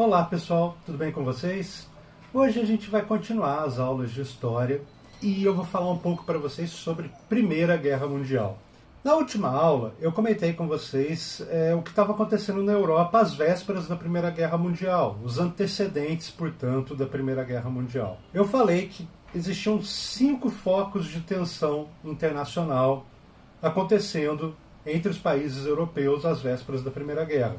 Olá pessoal, tudo bem com vocês? Hoje a gente vai continuar as aulas de História e eu vou falar um pouco para vocês sobre Primeira Guerra Mundial. Na última aula eu comentei com vocês o que estava acontecendo na Europa às vésperas da Primeira Guerra Mundial, os antecedentes, portanto, da Primeira Guerra Mundial. Eu falei que existiam 5 focos de tensão internacional acontecendo entre os países europeus às vésperas da Primeira Guerra.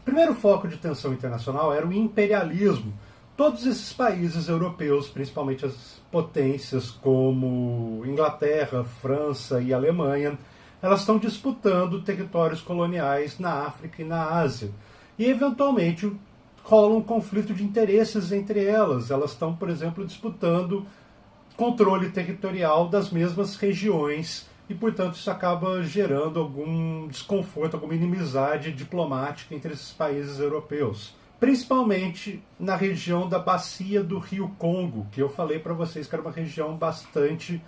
O primeiro foco de tensão internacional era o imperialismo. Todos esses países europeus, principalmente as potências como Inglaterra, França e Alemanha, elas estão disputando territórios coloniais na África e na Ásia. E, eventualmente, rola um conflito de interesses entre elas. Elas estão, por exemplo, disputando controle territorial das mesmas regiões e, portanto, isso acaba gerando algum desconforto, alguma inimizade diplomática entre esses países europeus. Principalmente na região da bacia do Rio Congo, que eu falei para vocês que era uma região bastante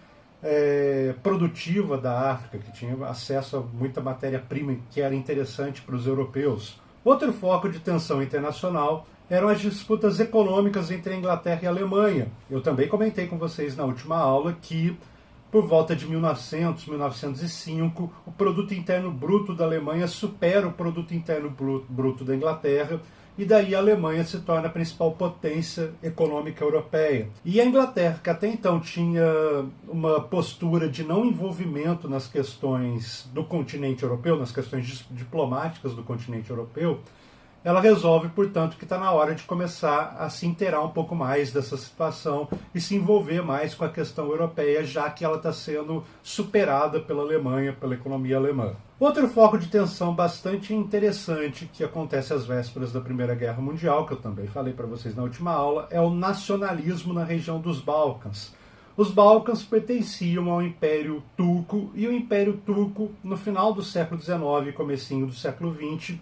produtiva da África, que tinha acesso a muita matéria-prima que era interessante para os europeus. Outro foco de tensão internacional eram as disputas econômicas entre a Inglaterra e a Alemanha. Eu também comentei com vocês na última aula que por volta de 1900, 1905, o produto interno bruto da Alemanha supera o produto interno bruto da Inglaterra, e daí a Alemanha se torna a principal potência econômica europeia. E a Inglaterra, que até então tinha uma postura de não envolvimento nas questões do continente europeu, nas questões diplomáticas do continente europeu, ela resolve, portanto, que está na hora de começar a se inteirar um pouco mais dessa situação e se envolver mais com a questão europeia, já que ela está sendo superada pela Alemanha, pela economia alemã. Outro foco de tensão bastante interessante que acontece às vésperas da Primeira Guerra Mundial, que eu também falei para vocês na última aula, é o nacionalismo na região dos Balcãs. Os Balcãs pertenciam ao Império Turco e o Império Turco, no final do século XIX e comecinho do século XX,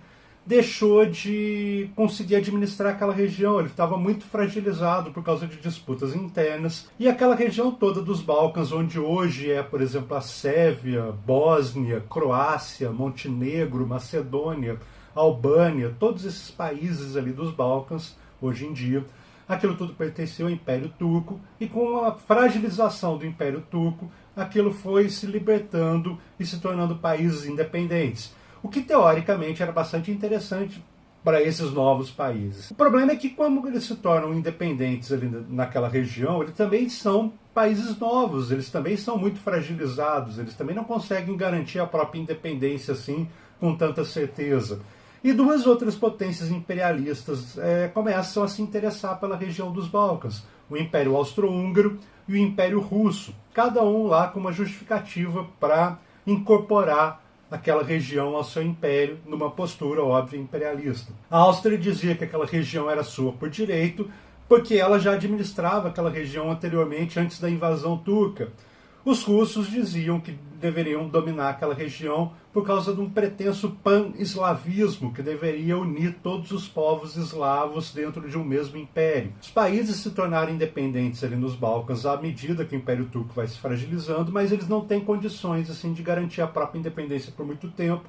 deixou de conseguir administrar aquela região. Ele estava muito fragilizado por causa de disputas internas. E aquela região toda dos Balcãs, onde hoje é, por exemplo, a Sérvia, Bósnia, Croácia, Montenegro, Macedônia, Albânia, todos esses países ali dos Balcãs, hoje em dia, aquilo tudo pertenceu ao Império Turco, e com a fragilização do Império Turco, aquilo foi se libertando e se tornando países independentes. O que, teoricamente, era bastante interessante para esses novos países. O problema é que, quando eles se tornam independentes ali naquela região, eles também são países novos, eles também são muito fragilizados, eles também não conseguem garantir a própria independência assim com tanta certeza. E duas outras potências imperialistas começam a se interessar pela região dos Balcãs, o Império Austro-Húngaro e o Império Russo, cada um lá com uma justificativa para incorporar aquela região ao seu império, numa postura, óbvia, imperialista. A Áustria dizia que aquela região era sua por direito, porque ela já administrava aquela região anteriormente, antes da invasão turca. Os russos diziam que deveriam dominar aquela região por causa de um pretenso pan-eslavismo que deveria unir todos os povos eslavos dentro de um mesmo império. Os países se tornaram independentes ali nos Balcãs à medida que o Império Turco vai se fragilizando, mas eles não têm condições assim de garantir a própria independência por muito tempo,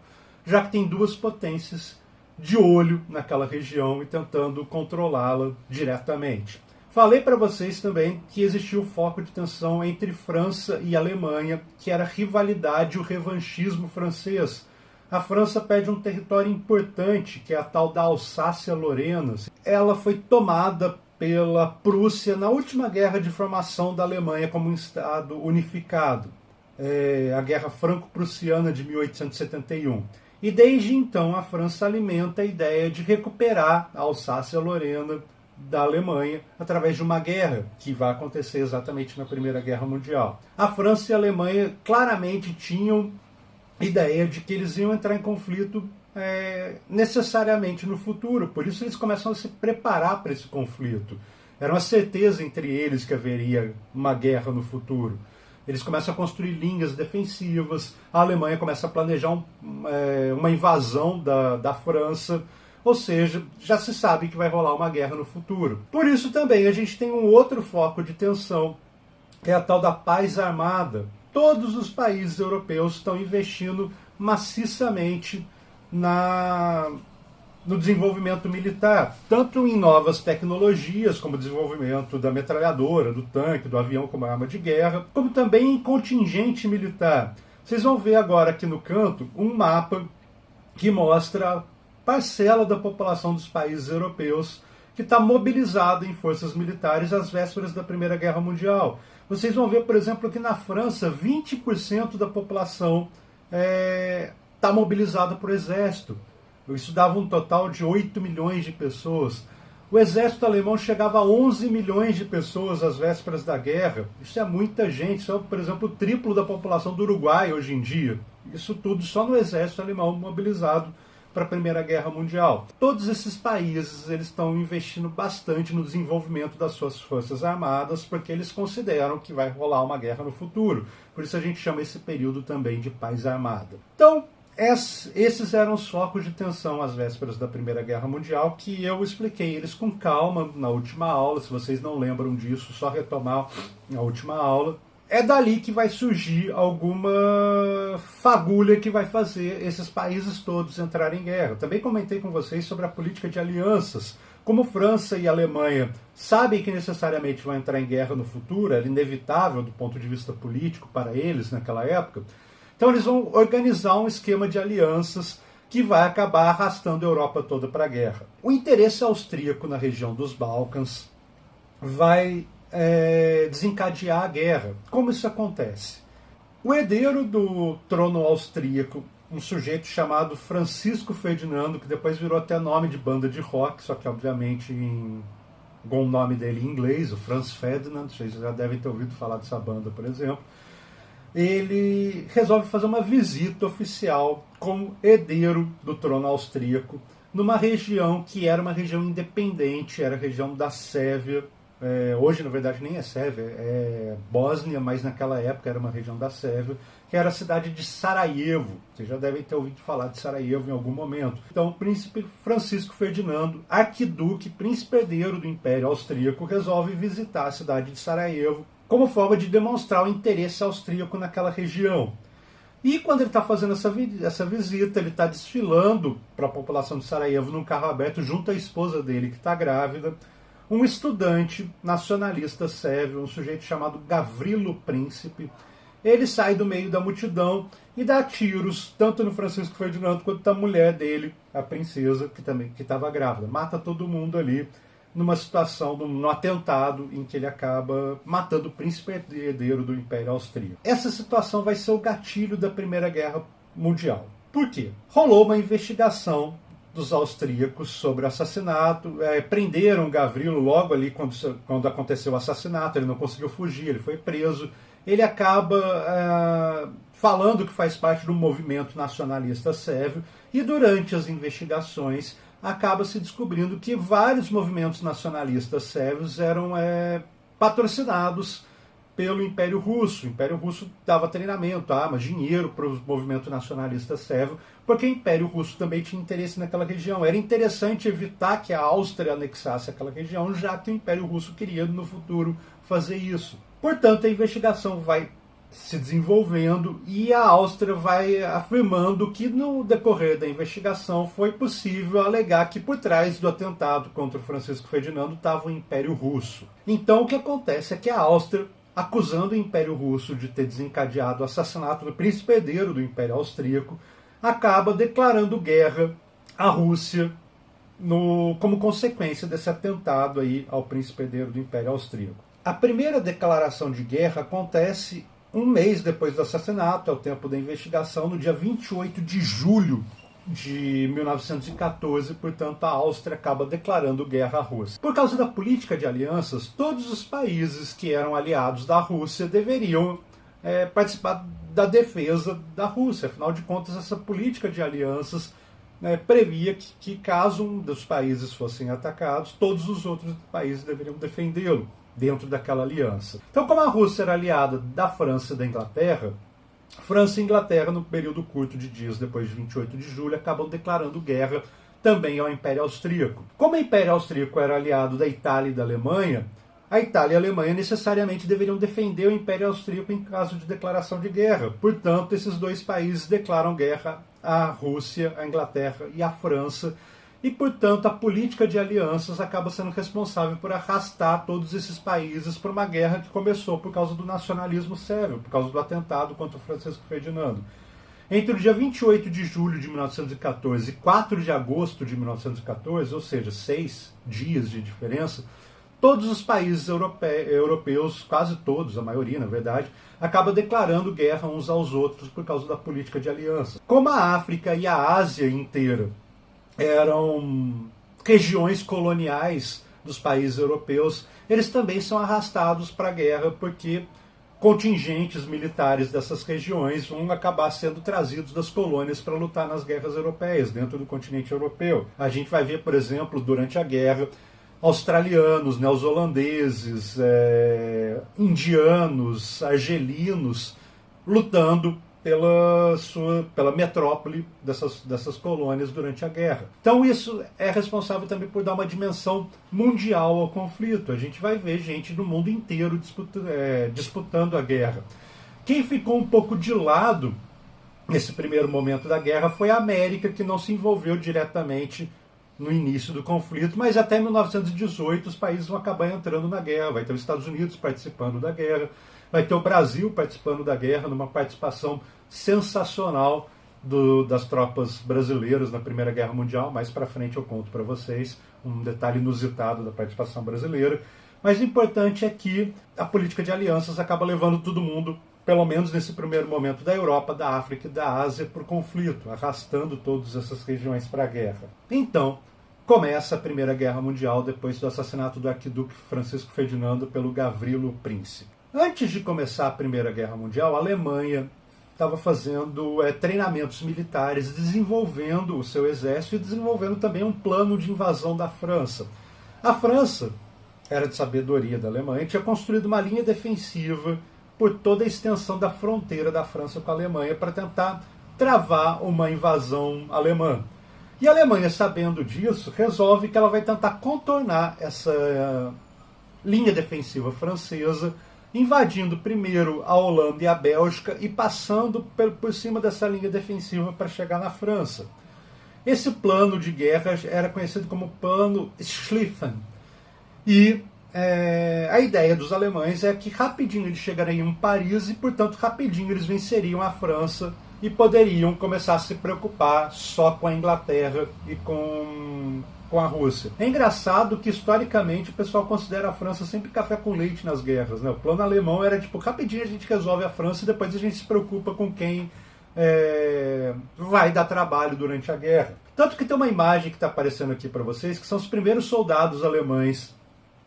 já que tem duas potências de olho naquela região e tentando controlá-la diretamente. Falei para vocês também que existia o foco de tensão entre França e Alemanha, que era a rivalidade e o revanchismo francês. A França perde um território importante, que é a tal da Alsácia-Lorena. Ela foi tomada pela Prússia na última guerra de formação da Alemanha como um Estado unificado, a Guerra Franco-Prussiana de 1871. E desde então a França alimenta a ideia de recuperar a Alsácia-Lorena da Alemanha através de uma guerra que vai acontecer exatamente na Primeira Guerra Mundial. A França e a Alemanha claramente tinham ideia de que eles iam entrar em conflito necessariamente no futuro, por isso eles começam a se preparar para esse conflito. Era uma certeza entre eles que haveria uma guerra no futuro. Eles começam a construir linhas defensivas, a Alemanha começa a planejar uma invasão da França. Ou seja, já se sabe que vai rolar uma guerra no futuro. Por isso também a gente tem um outro foco de tensão, que é a tal da paz armada. Todos os países europeus estão investindo maciçamente no desenvolvimento militar, tanto em novas tecnologias, como o desenvolvimento da metralhadora, do tanque, do avião como arma de guerra, como também em contingente militar. Vocês vão ver agora aqui no canto um mapa que mostra a parcela da população dos países europeus que está mobilizada em forças militares às vésperas da Primeira Guerra Mundial. Vocês vão ver, por exemplo, que na França, 20% da população está mobilizada por exército. Isso dava um total de 8 milhões de pessoas. O exército alemão chegava a 11 milhões de pessoas às vésperas da guerra. Isso é muita gente. Isso é, por exemplo, o triplo da população do Uruguai hoje em dia. Isso tudo só no exército alemão mobilizado para a Primeira Guerra Mundial. Todos esses países eles estão investindo bastante no desenvolvimento das suas forças armadas, porque eles consideram que vai rolar uma guerra no futuro. Por isso a gente chama esse período também de paz armada. Então, esses eram os focos de tensão às vésperas da Primeira Guerra Mundial, que eu expliquei eles com calma na última aula. Se vocês não lembram disso, só retomar a última aula. É dali que vai surgir alguma fagulha que vai fazer esses países todos entrarem em guerra. Também comentei com vocês sobre a política de alianças. Como França e Alemanha sabem que necessariamente vão entrar em guerra no futuro, era inevitável do ponto de vista político para eles naquela época, então eles vão organizar um esquema de alianças que vai acabar arrastando a Europa toda para a guerra. O interesse austríaco na região dos Balcãs vai desencadear a guerra. Como isso acontece? O herdeiro do trono austríaco, um sujeito chamado Francisco Ferdinando, que depois virou até nome de banda de rock, só que obviamente com o nome dele em inglês, o Franz Ferdinand, vocês já devem ter ouvido falar dessa banda, por exemplo. Ele resolve fazer uma visita oficial como herdeiro do trono austríaco numa região que era uma região independente, era a região da Sérvia. Hoje, na verdade, nem é Sérvia, é Bósnia, mas naquela época era uma região da Sérvia, que era a cidade de Sarajevo. Vocês já devem ter ouvido falar de Sarajevo em algum momento. Então, o príncipe Francisco Ferdinando, arquiduque, príncipe herdeiro do Império Austríaco, resolve visitar a cidade de Sarajevo como forma de demonstrar o interesse austríaco naquela região. E quando ele está fazendo essa visita, ele está desfilando para a população de Sarajevo num carro aberto junto à esposa dele, que está grávida, um estudante nacionalista sérvio, um sujeito chamado Gavrilo Príncipe. Ele sai do meio da multidão e dá tiros, tanto no Francisco Ferdinando quanto na mulher dele, a princesa, que estava grávida. Mata todo mundo ali, numa situação, num atentado em que ele acaba matando o príncipe herdeiro do Império Austríaco. Essa situação vai ser o gatilho da Primeira Guerra Mundial. Por quê? Rolou uma investigação dos austríacos sobre o assassinato, prenderam Gavrilo logo ali quando aconteceu o assassinato, ele não conseguiu fugir, ele foi preso, ele acaba falando que faz parte do movimento nacionalista sérvio, e durante as investigações acaba se descobrindo que vários movimentos nacionalistas sérvios eram patrocinados pelo Império Russo. O Império Russo dava treinamento, armas, dinheiro para o movimento nacionalista sérvio, porque o Império Russo também tinha interesse naquela região. Era interessante evitar que a Áustria anexasse aquela região, já que o Império Russo queria no futuro fazer isso. Portanto, a investigação vai se desenvolvendo e a Áustria vai afirmando que no decorrer da investigação foi possível alegar que por trás do atentado contra o Francisco Ferdinando estava o Império Russo. Então o que acontece é que a Áustria, acusando o Império Russo de ter desencadeado o assassinato do príncipe herdeiro do Império Austríaco, acaba declarando guerra à Rússia como consequência desse atentado aí ao príncipe herdeiro do Império Austríaco. A primeira declaração de guerra acontece um mês depois do assassinato, é o tempo da investigação, no dia 28 de julho de 1914, portanto a Áustria acaba declarando guerra à Rússia. Por causa da política de alianças, todos os países que eram aliados da Rússia deveriam participar da defesa da Rússia. Afinal de contas, essa política de alianças previa que caso um dos países fossem atacados, todos os outros países deveriam defendê-lo dentro daquela aliança. Então, como a Rússia era aliada da França e da Inglaterra, França e Inglaterra, no período curto de dias depois de 28 de julho, acabam declarando guerra também ao Império Austríaco. Como o Império Austríaco era aliado da Itália e da Alemanha, a Itália e a Alemanha necessariamente deveriam defender o Império Austríaco em caso de declaração de guerra. Portanto, esses dois países declaram guerra à Rússia, à Inglaterra e à França. e, portanto, a política de alianças acaba sendo responsável por arrastar todos esses países para uma guerra que começou por causa do nacionalismo sérvio, por causa do atentado contra o Francisco Ferdinando. Entre o dia 28 de julho de 1914 e 4 de agosto de 1914, ou seja, 6 dias de diferença, todos os países europeus, quase todos, a maioria na verdade, acaba declarando guerra uns aos outros por causa da política de aliança. Como a África e a Ásia inteira eram regiões coloniais dos países europeus, eles também são arrastados para a guerra porque contingentes militares dessas regiões vão acabar sendo trazidos das colônias para lutar nas guerras europeias, dentro do continente europeu. A gente vai ver, por exemplo, durante a guerra, australianos, neozelandeses, indianos, argelinos, lutando pela metrópole dessas colônias durante a guerra. Então isso é responsável também por dar uma dimensão mundial ao conflito. A gente vai ver gente do mundo inteiro disputando a guerra. Quem ficou um pouco de lado nesse primeiro momento da guerra foi a América, que não se envolveu diretamente no início do conflito, mas até 1918 os países vão acabar entrando na guerra. Vai ter os Estados Unidos participando da guerra, vai ter o Brasil participando da guerra, numa participação sensacional das tropas brasileiras na Primeira Guerra Mundial. Mais para frente eu conto para vocês um detalhe inusitado da participação brasileira. Mas o importante é que a política de alianças acaba levando todo mundo, pelo menos nesse primeiro momento, da Europa, da África e da Ásia para o conflito, arrastando todas essas regiões para a guerra. Então, começa a Primeira Guerra Mundial depois do assassinato do arquiduque Francisco Ferdinando pelo Gavrilo Príncipe. Antes de começar a Primeira Guerra Mundial, a Alemanha estava fazendo treinamentos militares, desenvolvendo o seu exército e desenvolvendo também um plano de invasão da França. A França, era de sabedoria da Alemanha, tinha construído uma linha defensiva por toda a extensão da fronteira da França com a Alemanha para tentar travar uma invasão alemã. E a Alemanha, sabendo disso, resolve que ela vai tentar contornar essa linha defensiva francesa, invadindo primeiro a Holanda e a Bélgica e passando por cima dessa linha defensiva para chegar na França. Esse plano de guerra era conhecido como Plano Schlieffen. E a ideia dos alemães é que rapidinho eles chegariam em Paris e, portanto, rapidinho eles venceriam a França e poderiam começar a se preocupar só com a Inglaterra e com a Rússia. É engraçado que, historicamente, o pessoal considera a França sempre café com leite nas guerras, né? O plano alemão era tipo, rapidinho a gente resolve a França e depois a gente se preocupa com quem vai dar trabalho durante a guerra. Tanto que tem uma imagem que está aparecendo aqui para vocês, que são os primeiros soldados alemães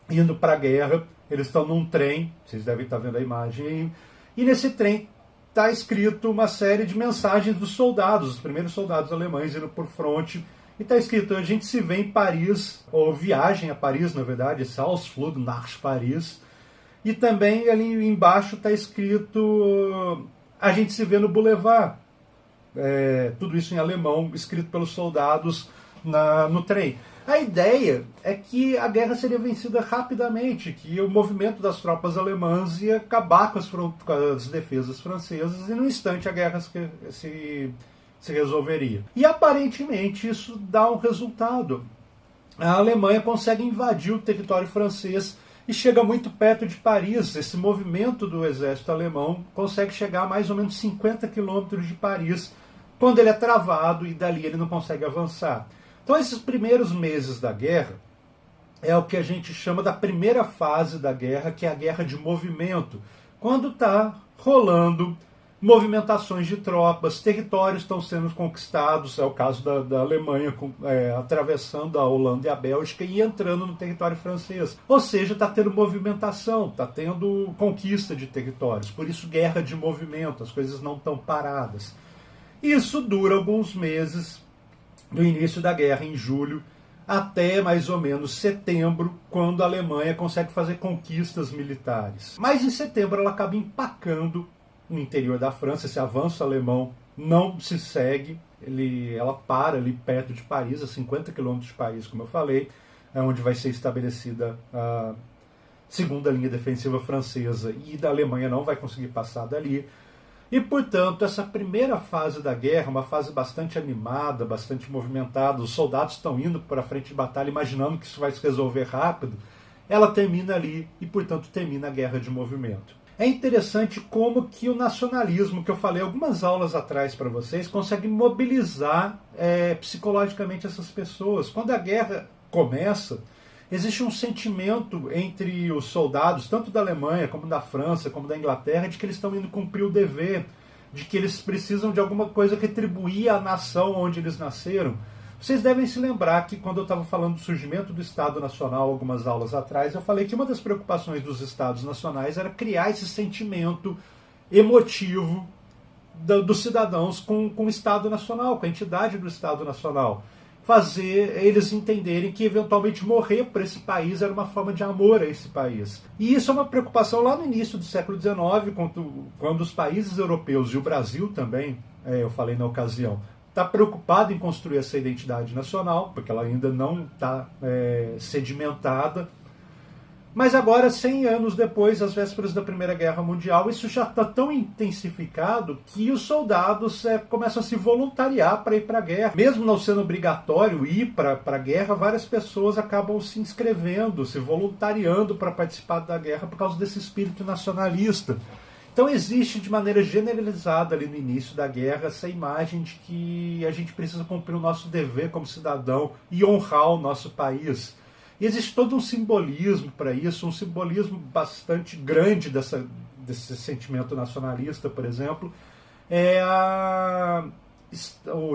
indo para a guerra. Eles estão num trem, vocês devem estar vendo a imagem aí, e nesse trem está escrito uma série de mensagens dos soldados, os primeiros soldados alemães indo por fronte, e está escrito: a gente se vê em Paris, ou viagem a Paris, na verdade, Ausflug nach Paris, e também ali embaixo está escrito: a gente se vê no Boulevard. Tudo isso em alemão, escrito pelos soldados no trem. A ideia é que a guerra seria vencida rapidamente, que o movimento das tropas alemãs ia acabar com as defesas francesas e, no instante, a guerra se resolveria. E, aparentemente, isso dá um resultado. A Alemanha consegue invadir o território francês e chega muito perto de Paris. Esse movimento do exército alemão consegue chegar a mais ou menos 50 quilômetros de Paris, quando ele é travado e dali ele não consegue avançar. Então, esses primeiros meses da guerra é o que a gente chama da primeira fase da guerra, que é a guerra de movimento. Quando está rolando movimentações de tropas, territórios estão sendo conquistados, é o caso da Alemanha atravessando a Holanda e a Bélgica e entrando no território francês. Ou seja, está tendo movimentação, está tendo conquista de territórios. Por isso, guerra de movimento, as coisas não estão paradas. Isso dura alguns meses, do início da guerra, em julho, até mais ou menos setembro, quando a Alemanha consegue fazer conquistas militares. Mas em setembro ela acaba empacando no interior da França. Esse avanço alemão não se segue, ela para ali perto de Paris, a 50 quilômetros de Paris, como eu falei, é onde vai ser estabelecida a segunda linha defensiva francesa, e da Alemanha não vai conseguir passar dali. E, portanto, essa primeira fase da guerra, uma fase bastante animada, bastante movimentada, os soldados estão indo para a frente de batalha imaginando que isso vai se resolver rápido, ela termina ali e, portanto, termina a guerra de movimento. É interessante como que o nacionalismo, que eu falei algumas aulas atrás para vocês, consegue mobilizar psicologicamente essas pessoas. Quando a guerra começa, existe um sentimento entre os soldados, tanto da Alemanha, como da França, como da Inglaterra, de que eles estão indo cumprir o dever, de que eles precisam de alguma coisa retribuir à nação onde eles nasceram. Vocês devem se lembrar que quando eu estava falando do surgimento do Estado Nacional, algumas aulas atrás, eu falei que uma das preocupações dos Estados Nacionais era criar esse sentimento emotivo dos cidadãos com o Estado Nacional, com a entidade do Estado Nacional. Fazer eles entenderem que eventualmente morrer por esse país era uma forma de amor a esse país. E isso é uma preocupação lá no início do século XIX, quando os países europeus, e o Brasil também, eu falei na ocasião, está preocupado em construir essa identidade nacional, porque ela ainda não está sedimentada. Mas agora, 100 anos depois, às vésperas da Primeira Guerra Mundial, isso já está tão intensificado que os soldados começam a se voluntariar para ir para a guerra. Mesmo não sendo obrigatório ir para a guerra, várias pessoas acabam se inscrevendo, se voluntariando para participar da guerra por causa desse espírito nacionalista. Então existe de maneira generalizada ali no início da guerra essa imagem de que a gente precisa cumprir o nosso dever como cidadão e honrar o nosso país. E existe todo um simbolismo para isso, um simbolismo bastante grande desse sentimento nacionalista, por exemplo,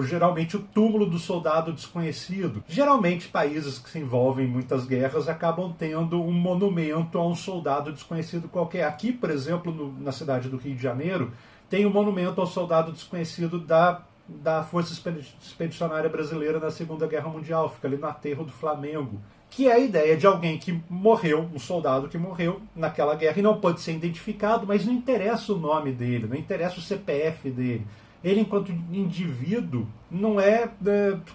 geralmente o túmulo do soldado desconhecido. Geralmente países que se envolvem em muitas guerras acabam tendo um monumento a um soldado desconhecido qualquer. Aqui, por exemplo, na cidade do Rio de Janeiro, tem um monumento ao soldado desconhecido da Força Expedicionária Brasileira na Segunda Guerra Mundial, fica ali no aterro do Flamengo, que é a ideia de alguém que morreu, um soldado que morreu naquela guerra e não pode ser identificado, mas não interessa o nome dele, não interessa o CPF dele. Ele, enquanto indivíduo, não é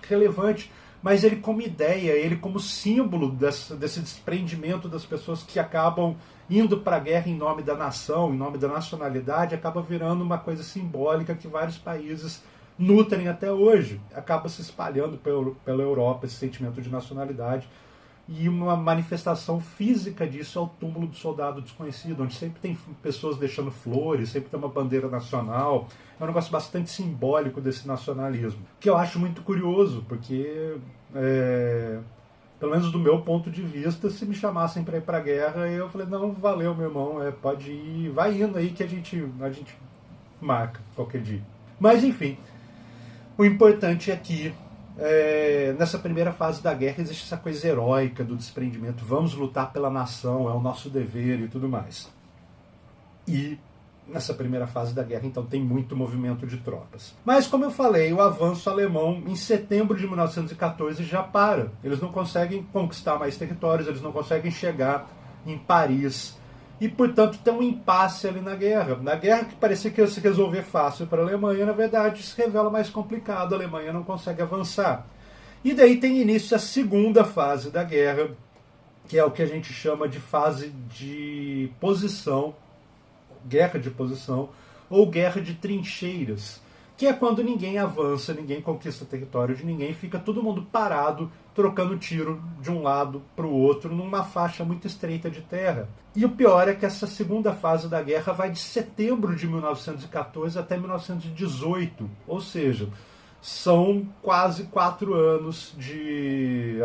relevante, mas ele como ideia, ele como símbolo desse desprendimento das pessoas que acabam indo para a guerra em nome da nação, em nome da nacionalidade, acaba virando uma coisa simbólica que vários países nutrem até hoje. Acaba se espalhando pela Europa esse sentimento de nacionalidade. E uma manifestação física disso é o túmulo do soldado desconhecido, onde sempre tem pessoas deixando flores, sempre tem uma bandeira nacional. É um negócio bastante simbólico desse nacionalismo, que eu acho muito curioso, porque, pelo menos do meu ponto de vista, se me chamassem para ir para a guerra, eu falei, não, valeu, meu irmão, pode ir, vai indo aí que a gente marca qualquer dia. Mas, enfim, o importante é que nessa primeira fase da guerra existe essa coisa heróica do desprendimento, vamos lutar pela nação, é o nosso dever e tudo mais. E nessa primeira fase da guerra, então, tem muito movimento de tropas. Mas, como eu falei, o avanço alemão em setembro de 1914 já para. Eles não conseguem conquistar mais territórios, eles não conseguem chegar em Paris. E, portanto, tem um impasse ali na guerra. Na guerra que parecia que ia se resolver fácil para a Alemanha, na verdade, se revela mais complicado. A Alemanha não consegue avançar. E daí tem início a segunda fase da guerra, que é o que a gente chama de fase de posição, guerra de posição, ou guerra de trincheiras, que é quando ninguém avança, ninguém conquista território de ninguém, fica todo mundo parado, trocando tiro de um lado para o outro, numa faixa muito estreita de terra. E o pior é que essa segunda fase da guerra vai de setembro de 1914 até 1918, ou seja, são quase 4 anos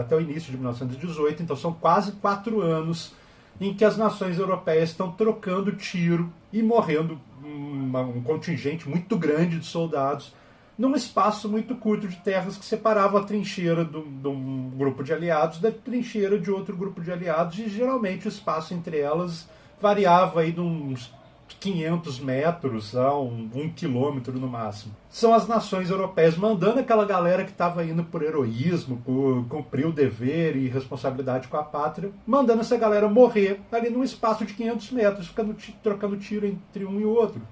até o início de 1918, então são quase 4 anos em que as nações europeias estão trocando tiro e morrendo um contingente muito grande de soldados num espaço muito curto de terras que separava a trincheira de um grupo de aliados da trincheira de outro grupo de aliados, e geralmente o espaço entre elas variava aí de uns 500 metros a 1 quilômetro no máximo. São as nações europeias mandando aquela galera que estava indo por heroísmo, por cumprir o dever e responsabilidade com a pátria, mandando essa galera morrer ali num espaço de 500 metros, trocando tiro entre um e outro.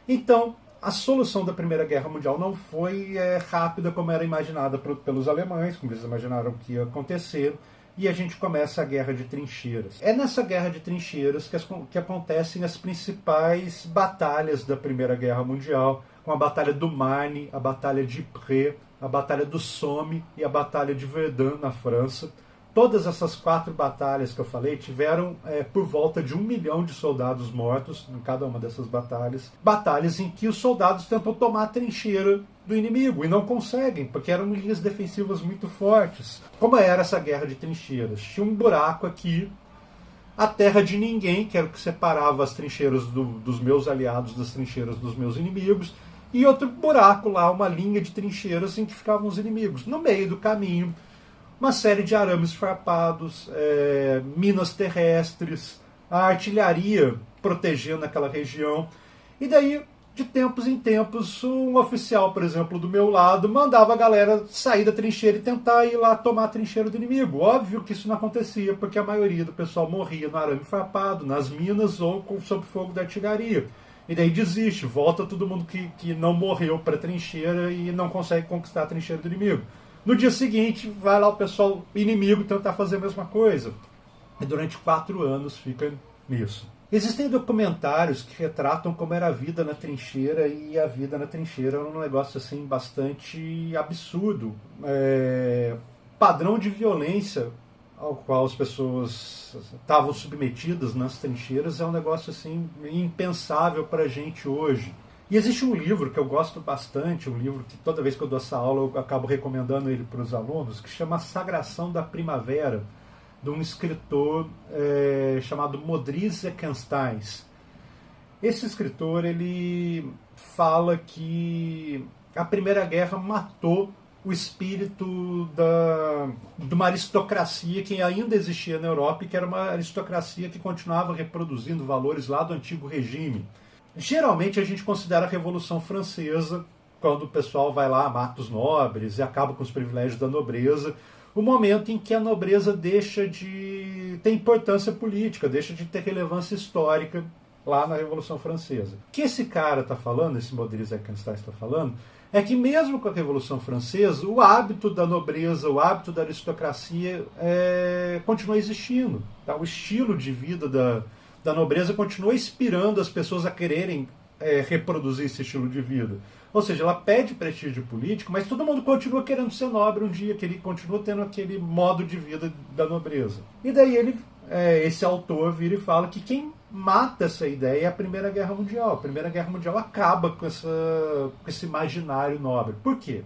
Então, a solução da Primeira Guerra Mundial não foi rápida como era imaginada pelos alemães, como eles imaginaram que ia acontecer. e a gente começa a Guerra de Trincheiras. É nessa Guerra de Trincheiras que acontecem as principais batalhas da Primeira Guerra Mundial, com a Batalha do Marne, a Batalha de Ypres, a Batalha do Somme e a Batalha de Verdun, na França. Todas essas 4 batalhas que eu falei tiveram por volta de 1 milhão de soldados mortos em cada uma dessas batalhas. Batalhas em que os soldados tentam tomar a trincheira do inimigo e não conseguem, porque eram linhas defensivas muito fortes. Como era essa guerra de trincheiras? Tinha um buraco aqui, a terra de ninguém, que era o que separava as trincheiras dos meus aliados das trincheiras dos meus inimigos, e outro buraco lá, uma linha de trincheiras em que ficavam os inimigos. No meio do caminho, uma série de arames farpados, minas terrestres, a artilharia protegendo aquela região. E daí, de tempos em tempos, um oficial, por exemplo, do meu lado, mandava a galera sair da trincheira e tentar ir lá tomar a trincheira do inimigo. Óbvio que isso não acontecia, porque a maioria do pessoal morria no arame farpado, nas minas ou sob fogo da artilharia. E daí desiste, volta todo mundo que não morreu para a trincheira e não consegue conquistar a trincheira do inimigo. No dia seguinte, vai lá o pessoal inimigo tentar fazer a mesma coisa. E durante 4 anos fica nisso. Existem documentários que retratam como era a vida na trincheira, e a vida na trincheira era um negócio assim bastante absurdo. Padrão de violência ao qual as pessoas estavam submetidas nas trincheiras é um negócio assim impensável para a gente hoje. E existe um livro que eu gosto bastante, um livro que toda vez que eu dou essa aula eu acabo recomendando ele para os alunos, que chama Sagração da Primavera, de um escritor chamado Modris Eckenstein. Esse escritor ele fala que a Primeira Guerra matou o espírito de uma aristocracia que ainda existia na Europa e que era uma aristocracia que continuava reproduzindo valores lá do antigo regime. Geralmente a gente considera a Revolução Francesa, quando o pessoal vai lá, mata os nobres e acaba com os privilégios da nobreza, o momento em que a nobreza deixa de ter importância política, deixa de ter relevância histórica lá na Revolução Francesa. O que esse cara está falando, esse Modris Eckenstein está falando, é que mesmo com a Revolução Francesa, o hábito da nobreza, o hábito da aristocracia continua existindo. Tá? O estilo de vida da nobreza continua inspirando as pessoas a quererem reproduzir esse estilo de vida. Ou seja, ela pede prestígio político, mas todo mundo continua querendo ser nobre um dia, que ele continua tendo aquele modo de vida da nobreza. E daí esse autor vira e fala que quem mata essa ideia é a Primeira Guerra Mundial. A Primeira Guerra Mundial acaba com esse imaginário nobre. Por quê?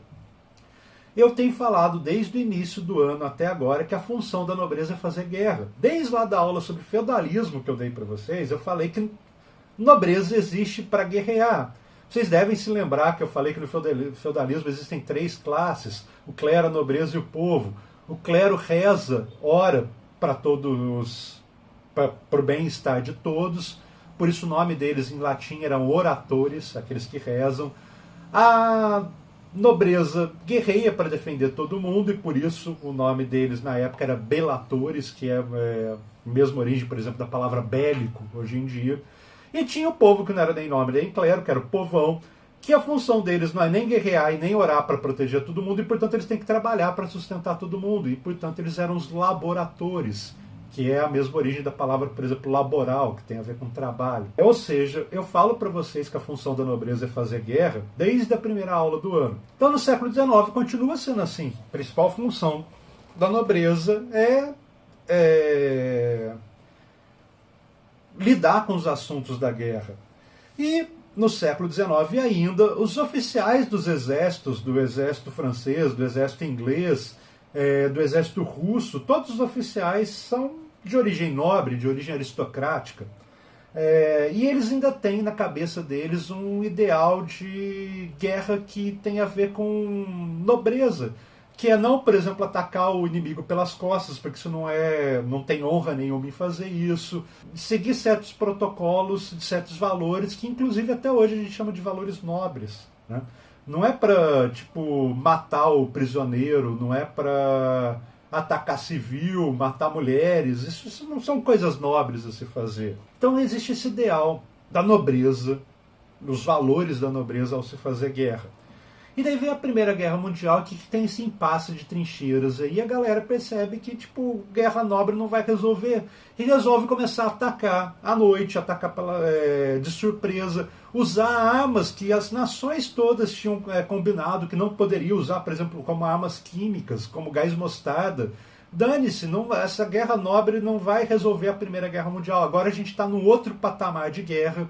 Eu tenho falado desde o início do ano até agora que a função da nobreza é fazer guerra. Desde lá da aula sobre feudalismo que eu dei para vocês, eu falei que nobreza existe para guerrear. Vocês devem se lembrar que eu falei que no feudalismo existem 3 classes: o clero, a nobreza e o povo. O clero reza, ora para todos, para o bem-estar de todos, por isso o nome deles em latim eram oratores, aqueles que rezam. A nobreza guerreia para defender todo mundo, e por isso o nome deles na época era belatores, que é a mesma origem, por exemplo, da palavra bélico hoje em dia. E tinha o povo que não era nem nobre nem clero, que era o povão, que a função deles não é nem guerrear e nem orar para proteger todo mundo, e portanto eles têm que trabalhar para sustentar todo mundo, e portanto eles eram os laboratores, que é a mesma origem da palavra, por exemplo, laboral, que tem a ver com trabalho. Ou seja, eu falo para vocês que a função da nobreza é fazer guerra desde a primeira aula do ano. Então no século XIX continua sendo assim. A principal função da nobreza é lidar com os assuntos da guerra. E no século XIX ainda, os oficiais dos exércitos, do exército francês, do exército inglês, do exército russo, todos os oficiais são de origem nobre, de origem aristocrática. E eles ainda têm na cabeça deles um ideal de guerra que tem a ver com nobreza, que é não, por exemplo, atacar o inimigo pelas costas, porque isso não tem honra nenhuma em fazer isso. Seguir certos protocolos, certos valores, que inclusive até hoje a gente chama de valores nobres. Né? Não é para matar o prisioneiro, não é para atacar civil, matar mulheres. Isso não são coisas nobres a se fazer. Então existe esse ideal da nobreza, dos valores da nobreza ao se fazer guerra. E daí vem a Primeira Guerra Mundial, que tem esse impasse de trincheiras aí, e a galera percebe que, tipo, guerra nobre não vai resolver. E resolve começar a atacar à noite, atacar de surpresa, usar armas que as nações todas tinham combinado que não poderiam usar, por exemplo, como armas químicas, como gás mostarda. Dane-se, essa guerra nobre não vai resolver a Primeira Guerra Mundial. Agora a gente está num outro patamar de guerra,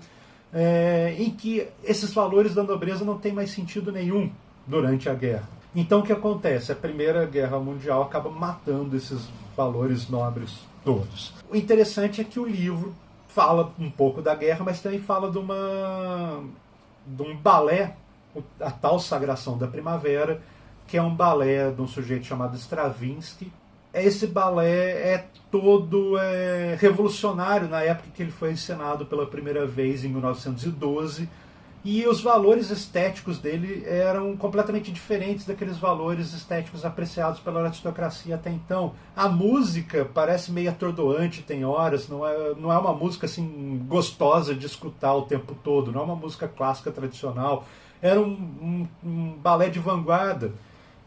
em que esses valores da nobreza não têm mais sentido nenhum durante a guerra. Então o que acontece? A Primeira Guerra Mundial acaba matando esses valores nobres todos. O interessante é que o livro fala um pouco da guerra, mas também fala de um balé, a tal Sagração da Primavera, que é um balé de um sujeito chamado Stravinsky. Esse balé é todo revolucionário na época que ele foi encenado pela primeira vez, em 1912, e os valores estéticos dele eram completamente diferentes daqueles valores estéticos apreciados pela aristocracia até então. A música parece meio atordoante, tem horas, não é uma música assim gostosa de escutar o tempo todo, não é uma música clássica tradicional, era um balé de vanguarda.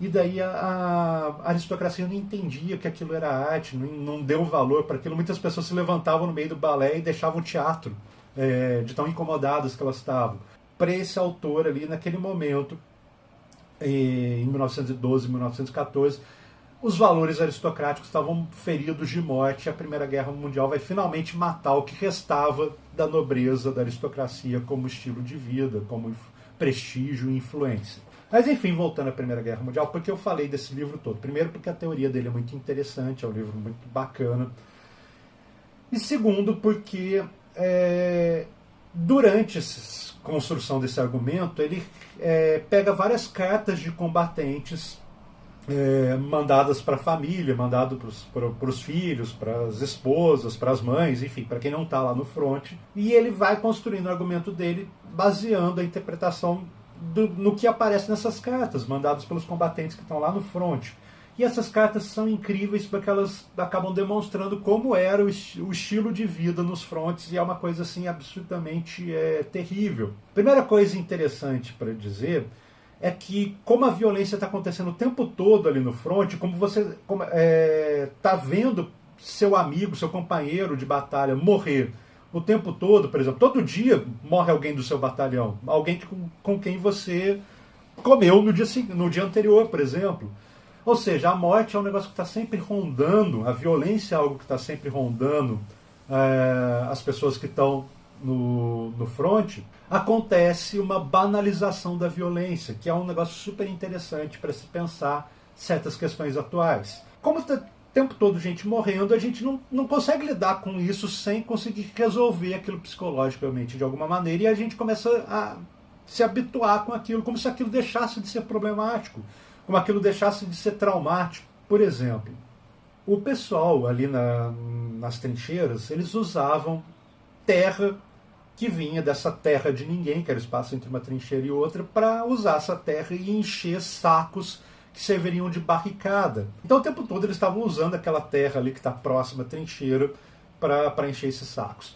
E daí a aristocracia não entendia que aquilo era arte, não deu valor para aquilo. Muitas pessoas se levantavam no meio do balé e deixavam o teatro, de tão incomodadas que elas estavam. Para esse autor ali, naquele momento, em 1912, 1914, os valores aristocráticos estavam feridos de morte. A Primeira Guerra Mundial vai finalmente matar o que restava da nobreza, da aristocracia, como estilo de vida, como prestígio e influência. Mas enfim, voltando à Primeira Guerra Mundial, por que eu falei desse livro todo? Primeiro, porque a teoria dele é muito interessante, é um livro muito bacana. E segundo, porque durante a construção desse argumento, ele pega várias cartas de combatentes mandadas para a família, mandado para os filhos, para as esposas, para as mães, enfim, para quem não está lá no fronte. E ele vai construindo o argumento dele baseando a interpretação no que aparece nessas cartas, mandadas pelos combatentes que estão lá no fronte. E essas cartas são incríveis porque elas acabam demonstrando como era o estilo de vida nos frontes, e é uma coisa assim absurdamente terrível. Primeira coisa interessante para dizer é que, como a violência está acontecendo o tempo todo ali no fronte, como você está vendo seu amigo, seu companheiro de batalha morrer o tempo todo, por exemplo, todo dia morre alguém do seu batalhão, alguém com quem você comeu no dia anterior, por exemplo. Ou seja, a morte é um negócio que está sempre rondando, a violência é algo que está sempre rondando as pessoas que estão no fronte. Acontece uma banalização da violência, que é um negócio super interessante para se pensar certas questões atuais. Como está o tempo todo gente morrendo, a gente não consegue lidar com isso sem conseguir resolver aquilo psicologicamente de alguma maneira, e a gente começa a se habituar com aquilo, como se aquilo deixasse de ser problemático, como aquilo deixasse de ser traumático. Por exemplo, o pessoal ali nas trincheiras, eles usavam terra que vinha dessa terra de ninguém, que era o espaço entre uma trincheira e outra, para usar essa terra e encher sacos que serviriam de barricada. Então o tempo todo eles estavam usando aquela terra ali que está próxima à trincheira para encher esses sacos.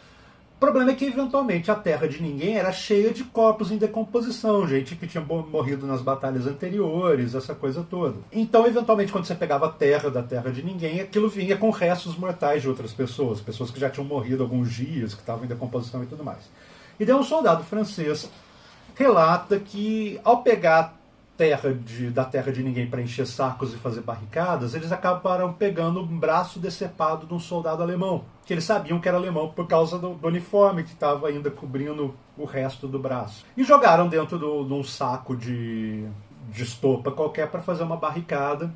O problema é que eventualmente a terra de ninguém era cheia de corpos em decomposição, gente que tinha morrido nas batalhas anteriores, essa coisa toda. Então eventualmente quando você pegava a terra da terra de ninguém, aquilo vinha com restos mortais de outras pessoas que já tinham morrido alguns dias, que estavam em decomposição e tudo mais. E daí um soldado francês relata que ao pegar da terra de ninguém para encher sacos e fazer barricadas, eles acabaram pegando um braço decepado de um soldado alemão, que eles sabiam que era alemão por causa do uniforme que estava ainda cobrindo o resto do braço. E jogaram dentro de um saco de estopa qualquer para fazer uma barricada,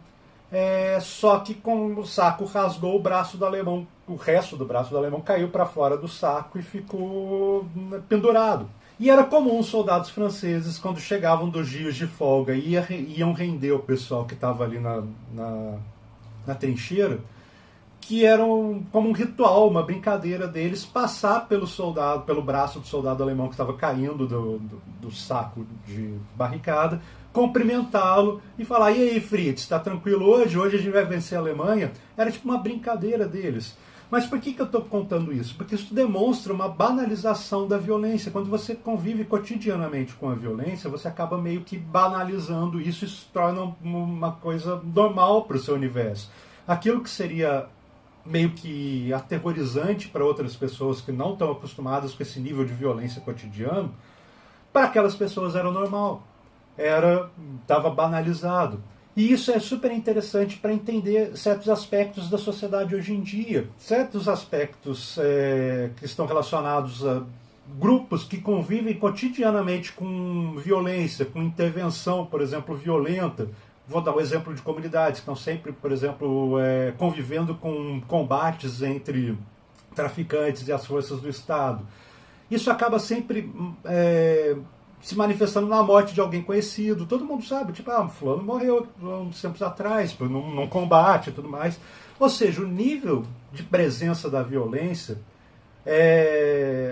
só que com o saco rasgou o braço do alemão, o resto do braço do alemão caiu para fora do saco e ficou pendurado. E era comum os soldados franceses, quando chegavam dos dias de folga e iam render o pessoal que estava ali na trincheira, que era como um ritual, uma brincadeira deles, passar pelo braço do soldado alemão que estava caindo do saco de barricada, cumprimentá-lo e falar: e aí, Fritz, está tranquilo hoje? Hoje a gente vai vencer a Alemanha? Era tipo uma brincadeira deles. Mas por que eu estou contando isso? Porque isso demonstra uma banalização da violência. Quando você convive cotidianamente com a violência, você acaba meio que banalizando isso e se torna uma coisa normal para o seu universo. Aquilo que seria meio que aterrorizante para outras pessoas que não estão acostumadas com esse nível de violência cotidiano, para aquelas pessoas era normal, estava banalizado. E isso é super interessante para entender certos aspectos da sociedade hoje em dia, certos aspectos que estão relacionados a grupos que convivem cotidianamente com violência, com intervenção, por exemplo, violenta. Vou dar o exemplo de comunidades que estão sempre, por exemplo, convivendo com combates entre traficantes e as forças do Estado. Isso acaba sempre se manifestando na morte de alguém conhecido. Todo mundo sabe, tipo, fulano morreu uns tempos atrás, num combate e tudo mais. Ou seja, o nível de presença da violência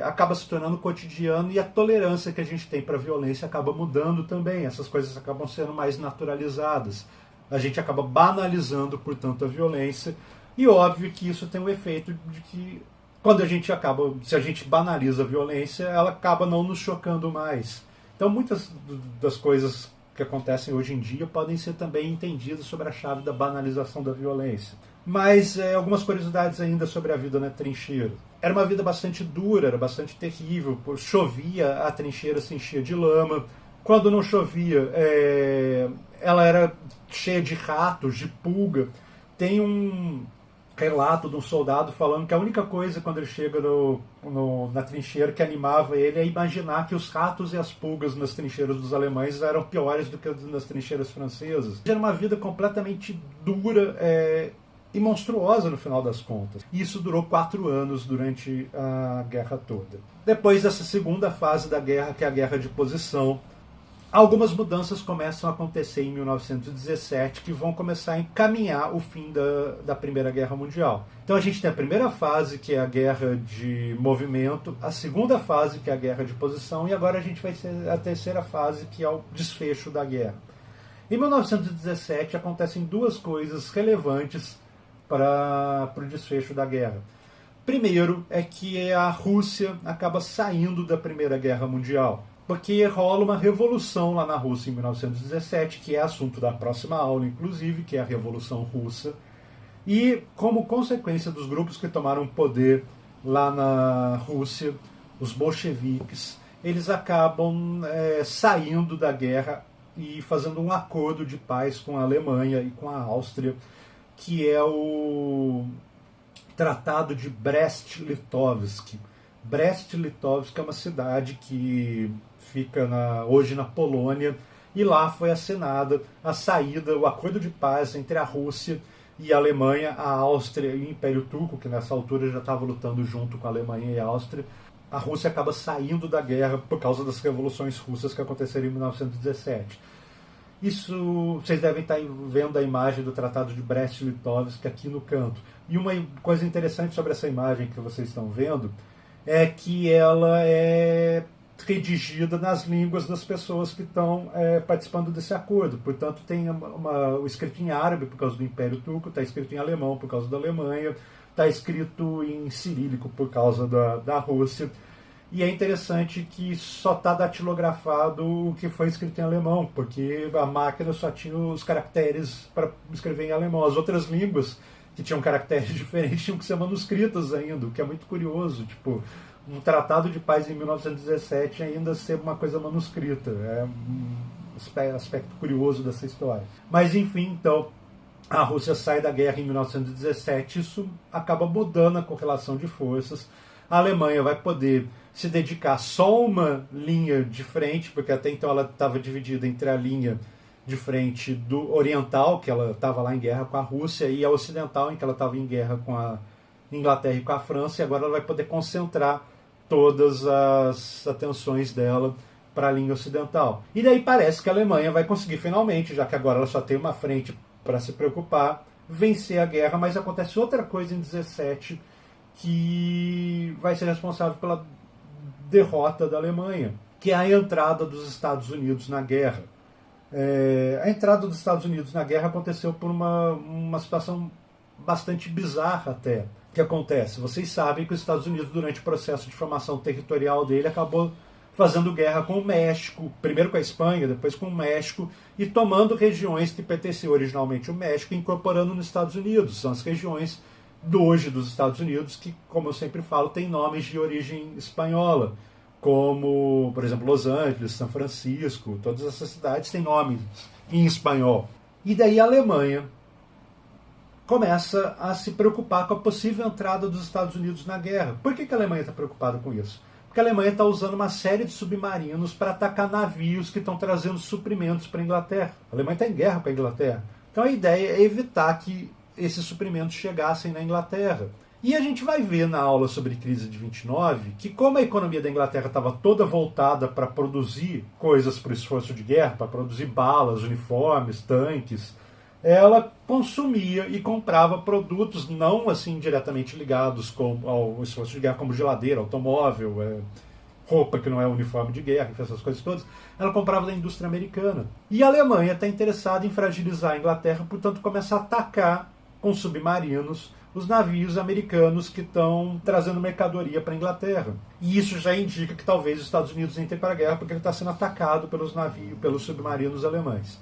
acaba se tornando cotidiano e a tolerância que a gente tem para a violência acaba mudando também. Essas coisas acabam sendo mais naturalizadas. A gente acaba banalizando, portanto, a violência. E óbvio que isso tem um efeito de que quando se a gente banaliza a violência, ela acaba não nos chocando mais. Então muitas das coisas que acontecem hoje em dia podem ser também entendidas sobre a chave da banalização da violência. Mas algumas curiosidades ainda sobre a vida na trincheira. Era uma vida bastante dura, era bastante terrível. Chovia, a trincheira se enchia de lama. Quando não chovia, ela era cheia de ratos, de pulga. Tem um relato de um soldado falando que a única coisa quando ele chega na trincheira que animava ele é imaginar que os ratos e as pulgas nas trincheiras dos alemães eram piores do que nas trincheiras francesas. Era uma vida completamente dura e monstruosa no final das contas. E isso durou 4 anos durante a guerra toda. Depois dessa segunda fase da guerra, que é a guerra de posição, algumas mudanças começam a acontecer em 1917 que vão começar a encaminhar o fim da Primeira Guerra Mundial. Então a gente tem a primeira fase, que é a guerra de movimento, a segunda fase, que é a guerra de posição, e agora a gente vai ter a terceira fase, que é o desfecho da guerra. Em 1917 acontecem 2 coisas relevantes para o desfecho da guerra. Primeiro é que a Rússia acaba saindo da Primeira Guerra Mundial, porque rola uma revolução lá na Rússia em 1917, que é assunto da próxima aula, inclusive, que é a Revolução Russa. E, como consequência dos grupos que tomaram poder lá na Rússia, os bolcheviques, eles acabam saindo da guerra e fazendo um acordo de paz com a Alemanha e com a Áustria, que é o Tratado de Brest-Litovsk. Brest-Litovsk é uma cidade que fica hoje na Polônia, e lá foi assinada a saída, o acordo de paz entre a Rússia e a Alemanha, a Áustria e o Império Turco, que nessa altura já estava lutando junto com a Alemanha e a Áustria. A Rússia acaba saindo da guerra por causa das revoluções russas que aconteceram em 1917. Isso, vocês devem estar vendo a imagem do Tratado de Brest-Litovsk aqui no canto. E uma coisa interessante sobre essa imagem que vocês estão vendo é que ela é redigida nas línguas das pessoas que estão participando desse acordo. Portanto, tem o escrito em árabe por causa do Império Turco, está escrito em alemão por causa da Alemanha, está escrito em cirílico por causa da Rússia. E é interessante que só está datilografado o que foi escrito em alemão, porque a máquina só tinha os caracteres para escrever em alemão. As outras línguas que tinham caracteres diferentes tinham que ser manuscritas ainda, o que é muito curioso. Tipo, um tratado de paz em 1917 ainda ser uma coisa manuscrita. É um aspecto curioso dessa história. Mas, enfim, então, a Rússia sai da guerra em 1917, isso acaba mudando a correlação de forças. A Alemanha vai poder se dedicar só a uma linha de frente, porque até então ela estava dividida entre a linha de frente do oriental, que ela estava lá em guerra com a Rússia, e a ocidental, em que ela estava em guerra com a Inglaterra e com a França, e agora ela vai poder concentrar todas as atenções dela para a linha ocidental. E daí parece que a Alemanha vai conseguir finalmente, já que agora ela só tem uma frente para se preocupar, vencer a guerra, mas acontece outra coisa em 17 que vai ser responsável pela derrota da Alemanha, que é a entrada dos Estados Unidos na guerra. A entrada dos Estados Unidos na guerra aconteceu por uma situação bastante bizarra até. O que acontece? Vocês sabem que os Estados Unidos, durante o processo de formação territorial dele, acabou fazendo guerra com o México, primeiro com a Espanha, depois com o México, e tomando regiões que pertenciam originalmente ao México e incorporando nos Estados Unidos. São as regiões hoje dos Estados Unidos que, como eu sempre falo, têm nomes de origem espanhola, como, por exemplo, Los Angeles, São Francisco, todas essas cidades têm nomes em espanhol. E daí a Alemanha começa a se preocupar com a possível entrada dos Estados Unidos na guerra. Por que a Alemanha está preocupada com isso? Porque a Alemanha está usando uma série de submarinos para atacar navios que estão trazendo suprimentos para a Inglaterra. A Alemanha está em guerra com a Inglaterra. Então a ideia é evitar que esses suprimentos chegassem na Inglaterra. E a gente vai ver na aula sobre crise de 29 que, como a economia da Inglaterra estava toda voltada para produzir coisas para o esforço de guerra, para produzir balas, uniformes, tanques, ela consumia e comprava produtos não assim diretamente ligados ao esforço de guerra, como geladeira, automóvel, roupa que não é uniforme de guerra, essas coisas todas. Ela comprava da indústria americana. E a Alemanha está interessada em fragilizar a Inglaterra, portanto começa a atacar com submarinos os navios americanos que estão trazendo mercadoria para a Inglaterra. E isso já indica que talvez os Estados Unidos entrem para a guerra porque ele está sendo atacado pelos navios, pelos submarinos alemães.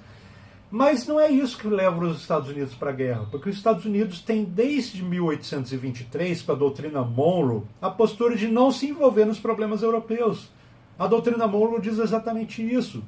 Mas não é isso que leva os Estados Unidos para a guerra, porque os Estados Unidos têm desde 1823, com a doutrina Monroe, a postura de não se envolver nos problemas europeus. A doutrina Monroe diz exatamente isso.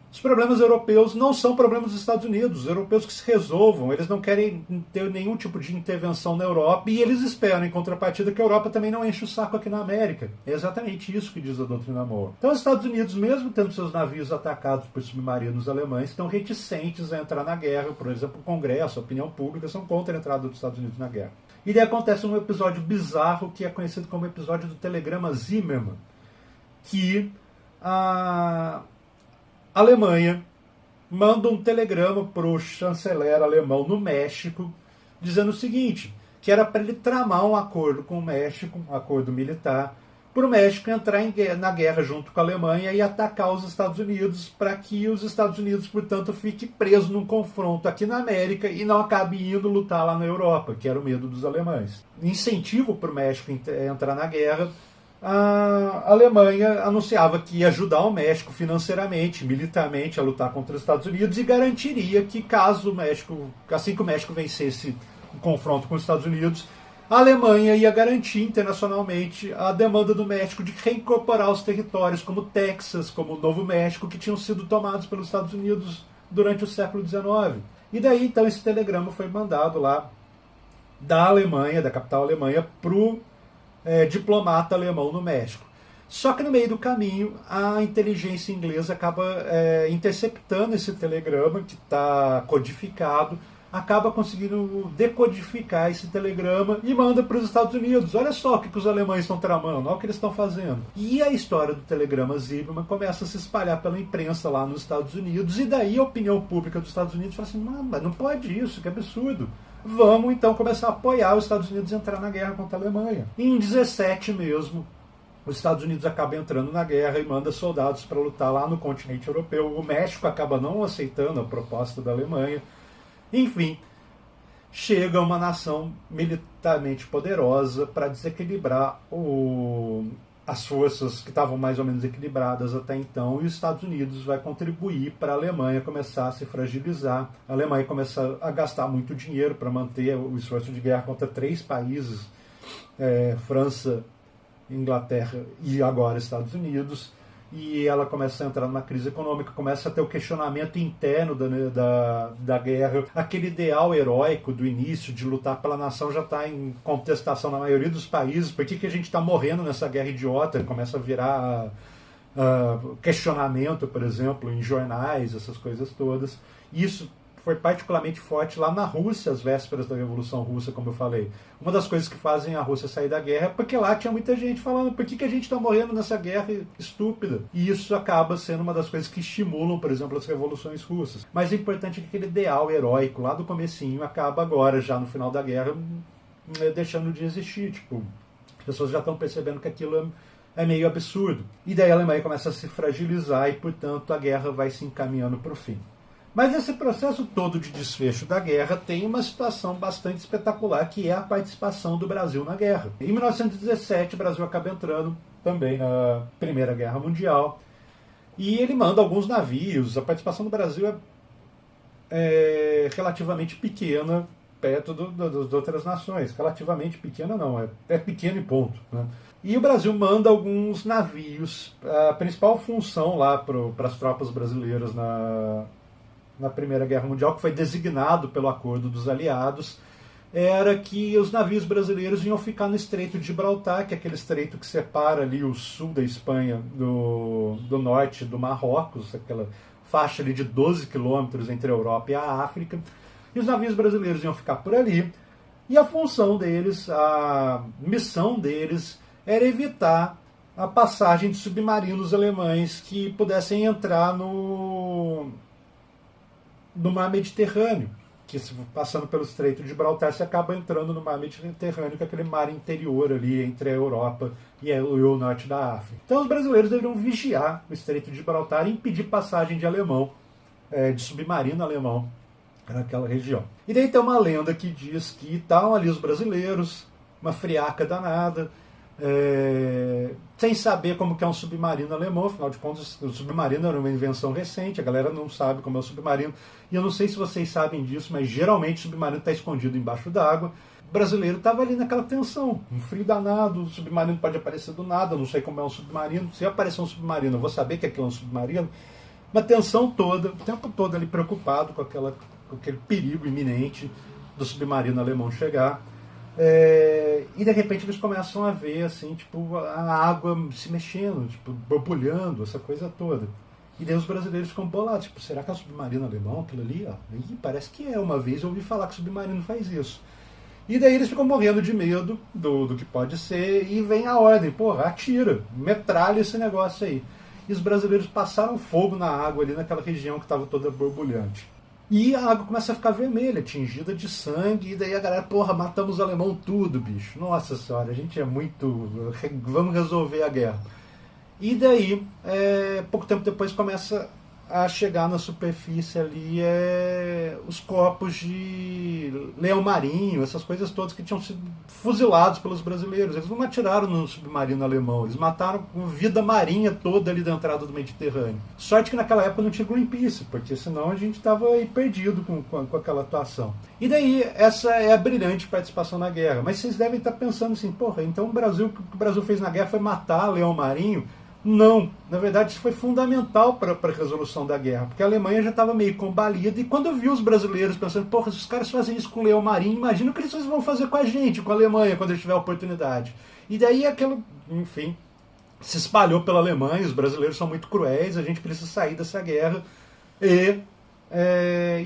Os problemas europeus não são problemas dos Estados Unidos, os europeus que se resolvam, eles não querem ter nenhum tipo de intervenção na Europa e eles esperam, em contrapartida, que a Europa também não enche o saco aqui na América. É exatamente isso que diz a doutrina Monroe. Então os Estados Unidos, mesmo tendo seus navios atacados por submarinos alemães, estão reticentes a entrar na guerra. Por exemplo, o Congresso, a opinião pública são contra a entrada dos Estados Unidos na guerra. E daí acontece um episódio bizarro que é conhecido como episódio do telegrama Zimmermann, que a Alemanha manda um telegrama para o chanceler alemão no México, dizendo o seguinte, que era para ele tramar um acordo com o México, um acordo militar, para o México entrar na guerra junto com a Alemanha e atacar os Estados Unidos, para que os Estados Unidos, portanto, fique preso num confronto aqui na América e não acabe indo lutar lá na Europa, que era o medo dos alemães. Incentivo para o México entrar na guerra, a Alemanha anunciava que ia ajudar o México financeiramente, militarmente, a lutar contra os Estados Unidos e garantiria que caso o México, assim que o México vencesse o confronto com os Estados Unidos, a Alemanha ia garantir internacionalmente a demanda do México de reincorporar os territórios como Texas, como o Novo México, que tinham sido tomados pelos Estados Unidos durante o século XIX. E daí então esse telegrama foi mandado lá da Alemanha, da capital Alemanha, para o diplomata alemão no México. Só que no meio do caminho, a inteligência inglesa acaba interceptando esse telegrama, que está codificado, acaba conseguindo decodificar esse telegrama e manda para os Estados Unidos. Olha só o que os alemães estão tramando, olha o que eles estão fazendo. E a história do telegrama Zimmermann começa a se espalhar pela imprensa lá nos Estados Unidos, e daí a opinião pública dos Estados Unidos fala assim, mas não pode isso, que absurdo. Vamos então começar a apoiar os Estados Unidos a entrar na guerra contra a Alemanha. E em 17 mesmo, os Estados Unidos acabam entrando na guerra e manda soldados para lutar lá no continente europeu. O México acaba não aceitando a proposta da Alemanha. Enfim, chega uma nação militarmente poderosa para desequilibrar as forças que estavam mais ou menos equilibradas até então, e os Estados Unidos vai contribuir para a Alemanha começar a se fragilizar. A Alemanha começa a gastar muito dinheiro para manter o esforço de guerra contra 3 países, França, Inglaterra e agora Estados Unidos, e ela começa a entrar numa crise econômica, começa a ter o questionamento interno da guerra. Aquele ideal heróico do início de lutar pela nação já está em contestação na maioria dos países. Por que a gente está morrendo nessa guerra idiota? Começa a virar questionamento, por exemplo, em jornais, essas coisas todas. Isso foi particularmente forte lá na Rússia, às vésperas da Revolução Russa, como eu falei. Uma das coisas que fazem a Rússia sair da guerra é porque lá tinha muita gente falando por que a gente está morrendo nessa guerra estúpida. E isso acaba sendo uma das coisas que estimulam, por exemplo, as revoluções russas. Mas o importante é que aquele ideal heróico lá do comecinho acaba agora, já no final da guerra, deixando de existir. Tipo, as pessoas já estão percebendo que aquilo é meio absurdo. E daí a Alemanha começa a se fragilizar e, portanto, a guerra vai se encaminhando para o fim. Mas esse processo todo de desfecho da guerra tem uma situação bastante espetacular, que é a participação do Brasil na guerra. Em 1917, o Brasil acaba entrando também na Primeira Guerra Mundial, e ele manda alguns navios. A participação do Brasil é relativamente pequena perto das outras nações. Relativamente pequena não, é pequeno e ponto, né? E o Brasil manda alguns navios. A principal função lá para as tropas brasileiras na Primeira Guerra Mundial, que foi designado pelo Acordo dos Aliados, era que os navios brasileiros iam ficar no Estreito de Gibraltar, que é aquele estreito que separa ali o sul da Espanha do norte do Marrocos, aquela faixa ali de 12 quilômetros entre a Europa e a África. E os navios brasileiros iam ficar por ali, e a função deles, a missão deles, era evitar a passagem de submarinos alemães que pudessem entrar no mar Mediterrâneo, que passando pelo Estreito de Gibraltar você acaba entrando no mar Mediterrâneo, que é aquele mar interior ali entre a Europa e o norte da África. Então os brasileiros deveriam vigiar o Estreito de Gibraltar e impedir passagem de alemão, de submarino alemão naquela região. E daí tem uma lenda que diz que estavam ali os brasileiros, uma friaca danada, sem saber como que é um submarino alemão. Afinal de contas, o submarino era uma invenção recente, a galera não sabe como é o submarino, e eu não sei se vocês sabem disso, mas geralmente o submarino está escondido embaixo d'água. O brasileiro estava ali naquela tensão, um frio danado, o submarino pode aparecer do nada, eu não sei como é um submarino, se aparecer um submarino eu vou saber que aquilo é um submarino. Uma tensão toda, o tempo todo ali preocupado com aquele perigo iminente do submarino alemão chegar. E de repente eles começam a ver assim, tipo, a água se mexendo, tipo, borbulhando, essa coisa toda. E daí os brasileiros ficam bolados, tipo, será que é o submarino alemão, aquilo ali? Ó? E parece que é, uma vez eu ouvi falar que o submarino faz isso. E daí eles ficam morrendo de medo do que pode ser, e vem a ordem, porra, atira, metralha esse negócio aí. E os brasileiros passaram fogo na água ali naquela região que estava toda borbulhante. E a água começa a ficar vermelha, tingida de sangue, e daí a galera, porra, matamos os alemão tudo, bicho. Nossa senhora, a gente é muito... Vamos resolver a guerra. E daí, pouco tempo depois, começa a chegar na superfície ali os corpos de leão marinho, essas coisas todas que tinham sido fuzilados pelos brasileiros. Eles não atiraram no submarino alemão, eles mataram com vida marinha toda ali da entrada do Mediterrâneo. Sorte que naquela época não tinha Greenpeace, porque senão a gente estava aí perdido com aquela atuação. E daí, essa é a brilhante participação na guerra. Mas vocês devem estar pensando assim, porra, então o que o Brasil fez na guerra foi matar leão marinho? Não, na verdade isso foi fundamental para a resolução da guerra, porque a Alemanha já estava meio combalida, e quando eu vi os brasileiros pensando, porra, se os caras fazem isso com o leão marinho, imagina o que eles vão fazer com a gente, com a Alemanha, quando eles tiverem a oportunidade. E daí aquilo, enfim, se espalhou pela Alemanha, os brasileiros são muito cruéis, a gente precisa sair dessa guerra, e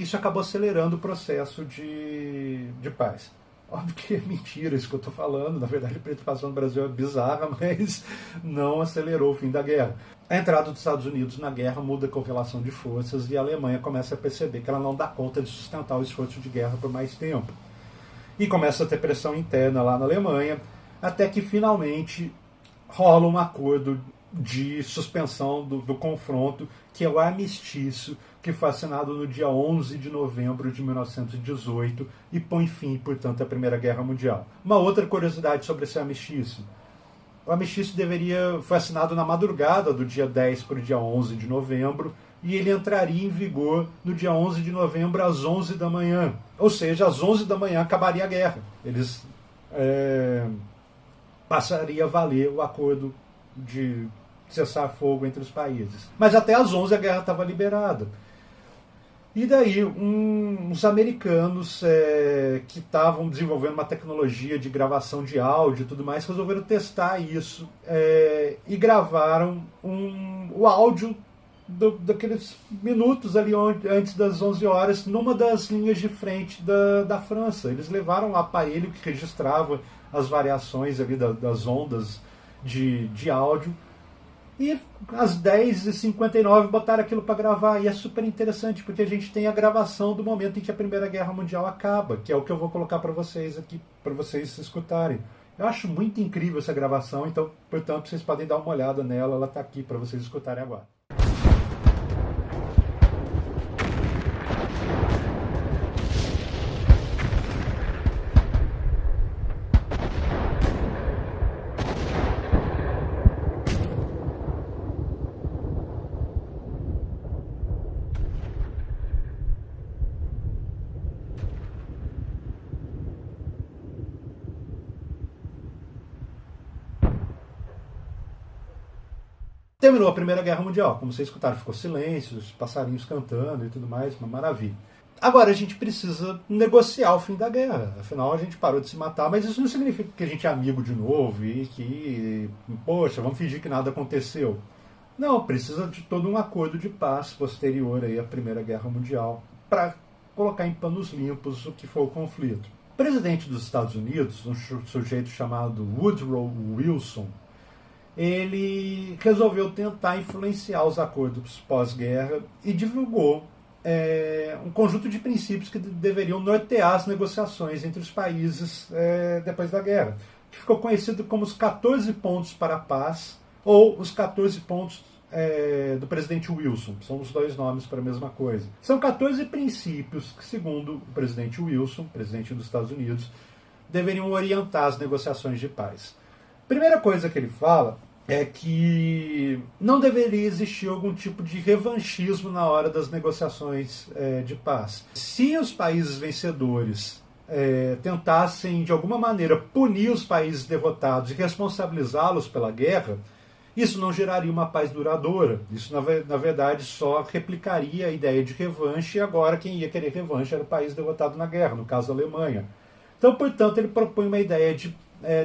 isso acabou acelerando o processo de paz. Óbvio que é mentira isso que eu estou falando, na verdade a participação do Brasil é bizarra, mas não acelerou o fim da guerra. A entrada dos Estados Unidos na guerra muda a correlação de forças, e a Alemanha começa a perceber que ela não dá conta de sustentar o esforço de guerra por mais tempo. E começa a ter pressão interna lá na Alemanha, até que finalmente rola um acordo de suspensão do confronto, que é o armistício, que foi assinado no dia 11 de novembro de 1918 e põe fim, portanto, à Primeira Guerra Mundial. Uma outra curiosidade sobre esse armistício. O armistício foi assinado na madrugada do dia 10 para o dia 11 de novembro, e ele entraria em vigor no dia 11 de novembro às 11 da manhã. Ou seja, às 11 da manhã acabaria a guerra. Eles passaria a valer o acordo de cessar fogo entre os países. Mas até às 11 a guerra estava liberada. E daí, uns americanos que estavam desenvolvendo uma tecnologia de gravação de áudio e tudo mais, resolveram testar isso e gravaram o áudio daqueles minutos ali antes das 11 horas, numa das linhas de frente da França. Eles levaram um aparelho que registrava as variações ali das ondas de áudio, e às 10h59 botaram aquilo para gravar. E é super interessante, porque a gente tem a gravação do momento em que a Primeira Guerra Mundial acaba, que é o que eu vou colocar para vocês aqui, para vocês escutarem. Eu acho muito incrível essa gravação, então, portanto, vocês podem dar uma olhada nela, ela está aqui para vocês escutarem agora. Terminou a Primeira Guerra Mundial. Como vocês escutaram, ficou silêncio, os passarinhos cantando e tudo mais, uma maravilha. Agora a gente precisa negociar o fim da guerra. Afinal, a gente parou de se matar, mas isso não significa que a gente é amigo de novo e que, poxa, vamos fingir que nada aconteceu. Não, precisa de todo um acordo de paz posterior aí à Primeira Guerra Mundial para colocar em panos limpos o que foi o conflito. O presidente dos Estados Unidos, um sujeito chamado Woodrow Wilson, ele resolveu tentar influenciar os acordos pós-guerra e divulgou um conjunto de princípios que deveriam nortear as negociações entre os países depois da guerra, que ficou conhecido como os 14 pontos para a paz, ou os 14 pontos do presidente Wilson. São os dois nomes para a mesma coisa. São 14 princípios que, segundo o presidente Wilson, presidente dos Estados Unidos, deveriam orientar as negociações de paz. Primeira coisa que ele fala é que não deveria existir algum tipo de revanchismo na hora das negociações de paz. Se os países vencedores tentassem, de alguma maneira, punir os países derrotados e responsabilizá-los pela guerra, isso não geraria uma paz duradoura. Isso, na verdade, só replicaria a ideia de revanche, e agora quem ia querer revanche era o país derrotado na guerra, no caso a Alemanha. Então, portanto, ele propõe uma ideia de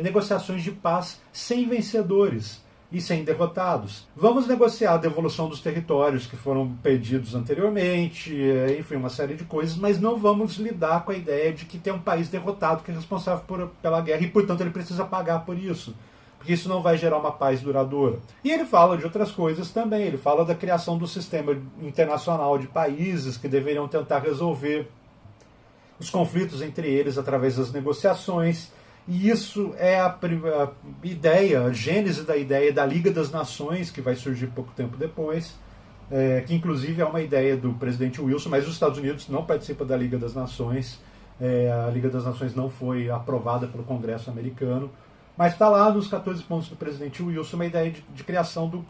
negociações de paz sem vencedores e sem derrotados. Vamos negociar a devolução dos territórios que foram perdidos anteriormente, enfim, uma série de coisas, mas não vamos lidar com a ideia de que tem um país derrotado que é responsável pela guerra e, portanto, ele precisa pagar por isso, porque isso não vai gerar uma paz duradoura. E ele fala de outras coisas também. Ele fala da criação do sistema internacional de países que deveriam tentar resolver os conflitos entre eles através das negociações. E isso é a ideia, a gênese da ideia da Liga das Nações, que vai surgir pouco tempo depois, que inclusive é uma ideia do presidente Wilson, mas os Estados Unidos não participam da Liga das Nações. A Liga das Nações não foi aprovada pelo Congresso americano, mas está lá nos 14 pontos do presidente Wilson uma ideia de criação de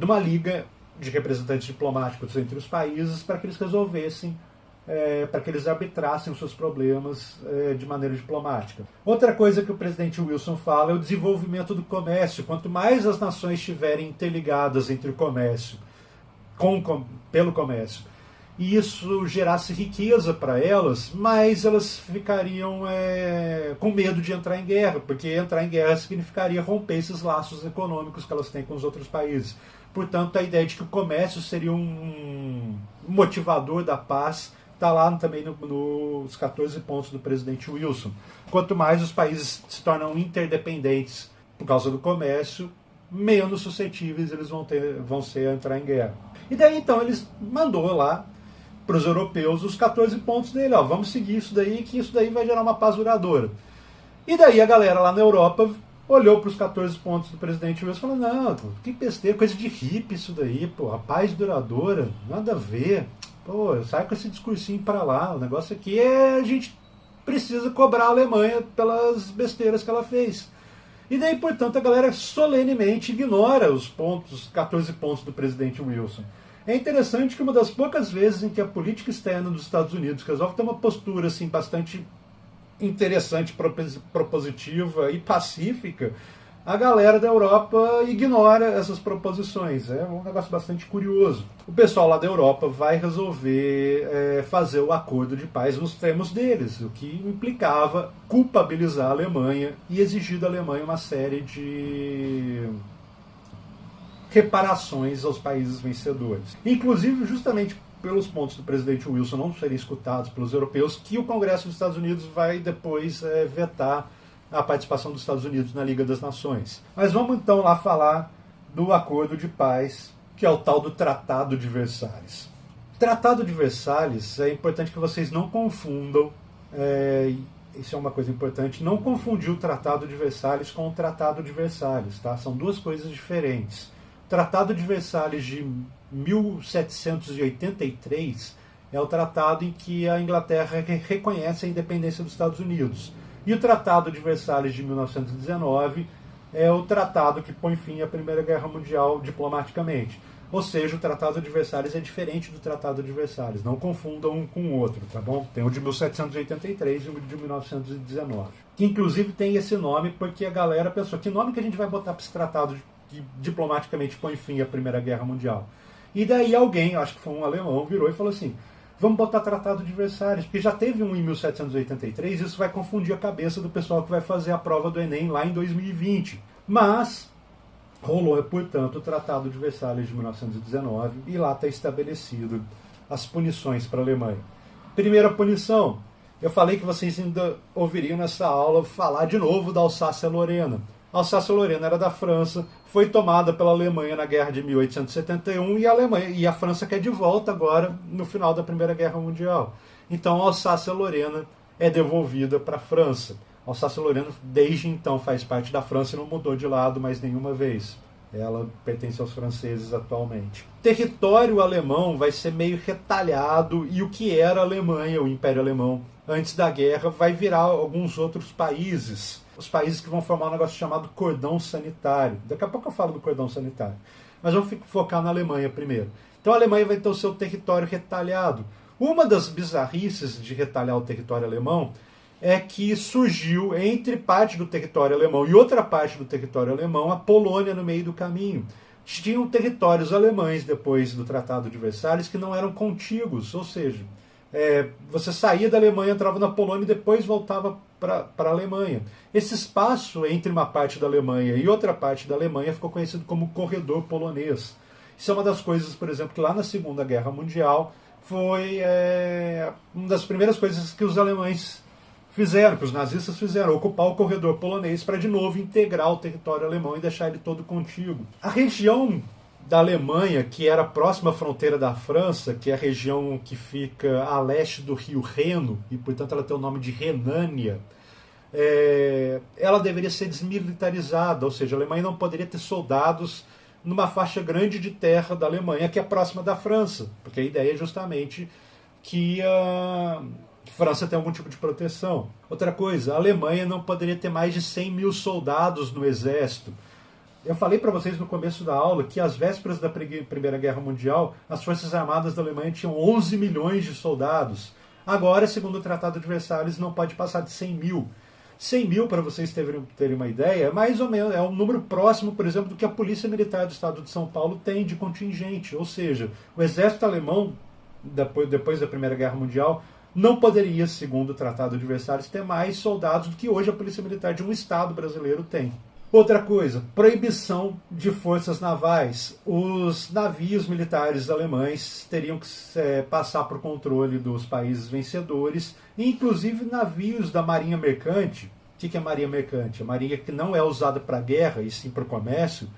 uma liga de representantes diplomáticos entre os países para que eles resolvessem, para que eles arbitrassem os seus problemas de maneira diplomática. Outra coisa que o presidente Wilson fala é o desenvolvimento do comércio. Quanto mais as nações estiverem interligadas entre o comércio, pelo comércio, e isso gerasse riqueza para elas, mas elas ficariam com medo de entrar em guerra, porque entrar em guerra significaria romper esses laços econômicos que elas têm com os outros países. Portanto, a ideia de que o comércio seria um motivador da paz está lá também nos 14 pontos do presidente Wilson. Quanto mais os países se tornam interdependentes por causa do comércio, menos suscetíveis eles vão ser a entrar em guerra. E daí, então, eles mandou lá para os europeus os 14 pontos dele. Vamos seguir isso daí, que isso daí vai gerar uma paz duradoura. E daí a galera lá na Europa olhou para os 14 pontos do presidente Wilson e falou: não, que besteira, coisa de hippie isso daí, pô, a paz duradoura, nada a ver. Pô, sai com esse discursinho para lá. O negócio aqui a gente precisa cobrar a Alemanha pelas besteiras que ela fez. E daí, portanto, a galera solenemente ignora os 14 pontos do presidente Wilson. É interessante que uma das poucas vezes em que a política externa dos Estados Unidos resolve ter uma postura assim, bastante interessante, propositiva e pacífica, a galera da Europa ignora essas proposições. É um negócio bastante curioso. O pessoal lá da Europa vai resolver fazer o acordo de paz nos termos deles, o que implicava culpabilizar a Alemanha e exigir da Alemanha uma série de reparações aos países vencedores. Inclusive, justamente pelos pontos do presidente Wilson não serem escutados pelos europeus, que o Congresso dos Estados Unidos vai depois vetar a participação dos Estados Unidos na Liga das Nações. Mas vamos então lá falar do acordo de paz, que é o tal do Tratado de Versalhes. Tratado de Versalhes, é importante que vocês não confundam, isso é uma coisa importante, não confundir o Tratado de Versalhes com o Tratado de Versalhes, tá? São duas coisas diferentes. O Tratado de Versalhes de 1783 é o tratado em que a Inglaterra reconhece a independência dos Estados Unidos. E o Tratado de Versalhes de 1919 é o tratado que põe fim à Primeira Guerra Mundial diplomaticamente. Ou seja, o Tratado de Versalhes é diferente do Tratado de Versalhes. Não confundam um com o outro, tá bom? Tem o de 1783 e o de 1919. Que inclusive tem esse nome porque a galera pensou, que nome que a gente vai botar para esse tratado que diplomaticamente põe fim à Primeira Guerra Mundial? E daí alguém, acho que foi um alemão, virou e falou assim, vamos botar Tratado de Versalhes, porque já teve um em 1783, isso vai confundir a cabeça do pessoal que vai fazer a prova do Enem lá em 2020. Mas rolou, portanto, o Tratado de Versalhes de 1919 e lá está estabelecido as punições para a Alemanha. Primeira punição, eu falei que vocês ainda ouviriam nessa aula falar de novo da Alsácia-Lorena. A Alsácia-Lorena era da França, foi tomada pela Alemanha na Guerra de 1871 e a França quer de volta agora no final da Primeira Guerra Mundial. Então a Alsácia-Lorena é devolvida para a França. A Alsácia-Lorena desde então faz parte da França e não mudou de lado mais nenhuma vez. Ela pertence aos franceses atualmente. O território alemão vai ser meio retalhado e o que era a Alemanha, o Império Alemão, antes da guerra, vai virar alguns outros países. Os países que vão formar um negócio chamado cordão sanitário. Daqui a pouco eu falo do cordão sanitário. Mas vamos focar na Alemanha primeiro. Então a Alemanha vai ter o seu território retalhado. Uma das bizarrices de retalhar o território alemão é que surgiu entre parte do território alemão e outra parte do território alemão a Polônia no meio do caminho. Tinham territórios alemães depois do Tratado de Versalhes que não eram contíguos, ou seja, você saía da Alemanha, entrava na Polônia e depois voltava para a Alemanha. Esse espaço entre uma parte da Alemanha e outra parte da Alemanha ficou conhecido como corredor polonês. Isso é uma das coisas, por exemplo, que lá na Segunda Guerra Mundial foi uma das primeiras coisas que os alemães fizeram, que os nazistas fizeram, ocupar o corredor polonês para de novo integrar o território alemão e deixar ele todo contíguo. A região da Alemanha, que era próxima à fronteira da França, que é a região que fica a leste do rio Reno, e portanto ela tem o nome de Renânia, ela deveria ser desmilitarizada, ou seja, a Alemanha não poderia ter soldados numa faixa grande de terra da Alemanha, que é próxima da França, porque a ideia é justamente que a França tem algum tipo de proteção. Outra coisa, a Alemanha não poderia ter mais de 100 mil soldados no exército. Eu falei para vocês no começo da aula que às vésperas da Primeira Guerra Mundial, as Forças Armadas da Alemanha tinham 11 milhões de soldados. Agora, segundo o Tratado de Versalhes, não pode passar de 100 mil. 100 mil, para vocês terem uma ideia, é mais ou menos, é um número próximo, por exemplo, do que a Polícia Militar do Estado de São Paulo tem de contingente. Ou seja, o exército alemão, depois da Primeira Guerra Mundial, não poderia, segundo o Tratado de Versalhes, ter mais soldados do que hoje a Polícia Militar de um Estado brasileiro tem. Outra coisa, proibição de forças navais. Os navios militares alemães teriam que passar por controle dos países vencedores, inclusive navios da marinha mercante. O que é marinha mercante? A marinha que não é usada para guerra, e sim para o comércio,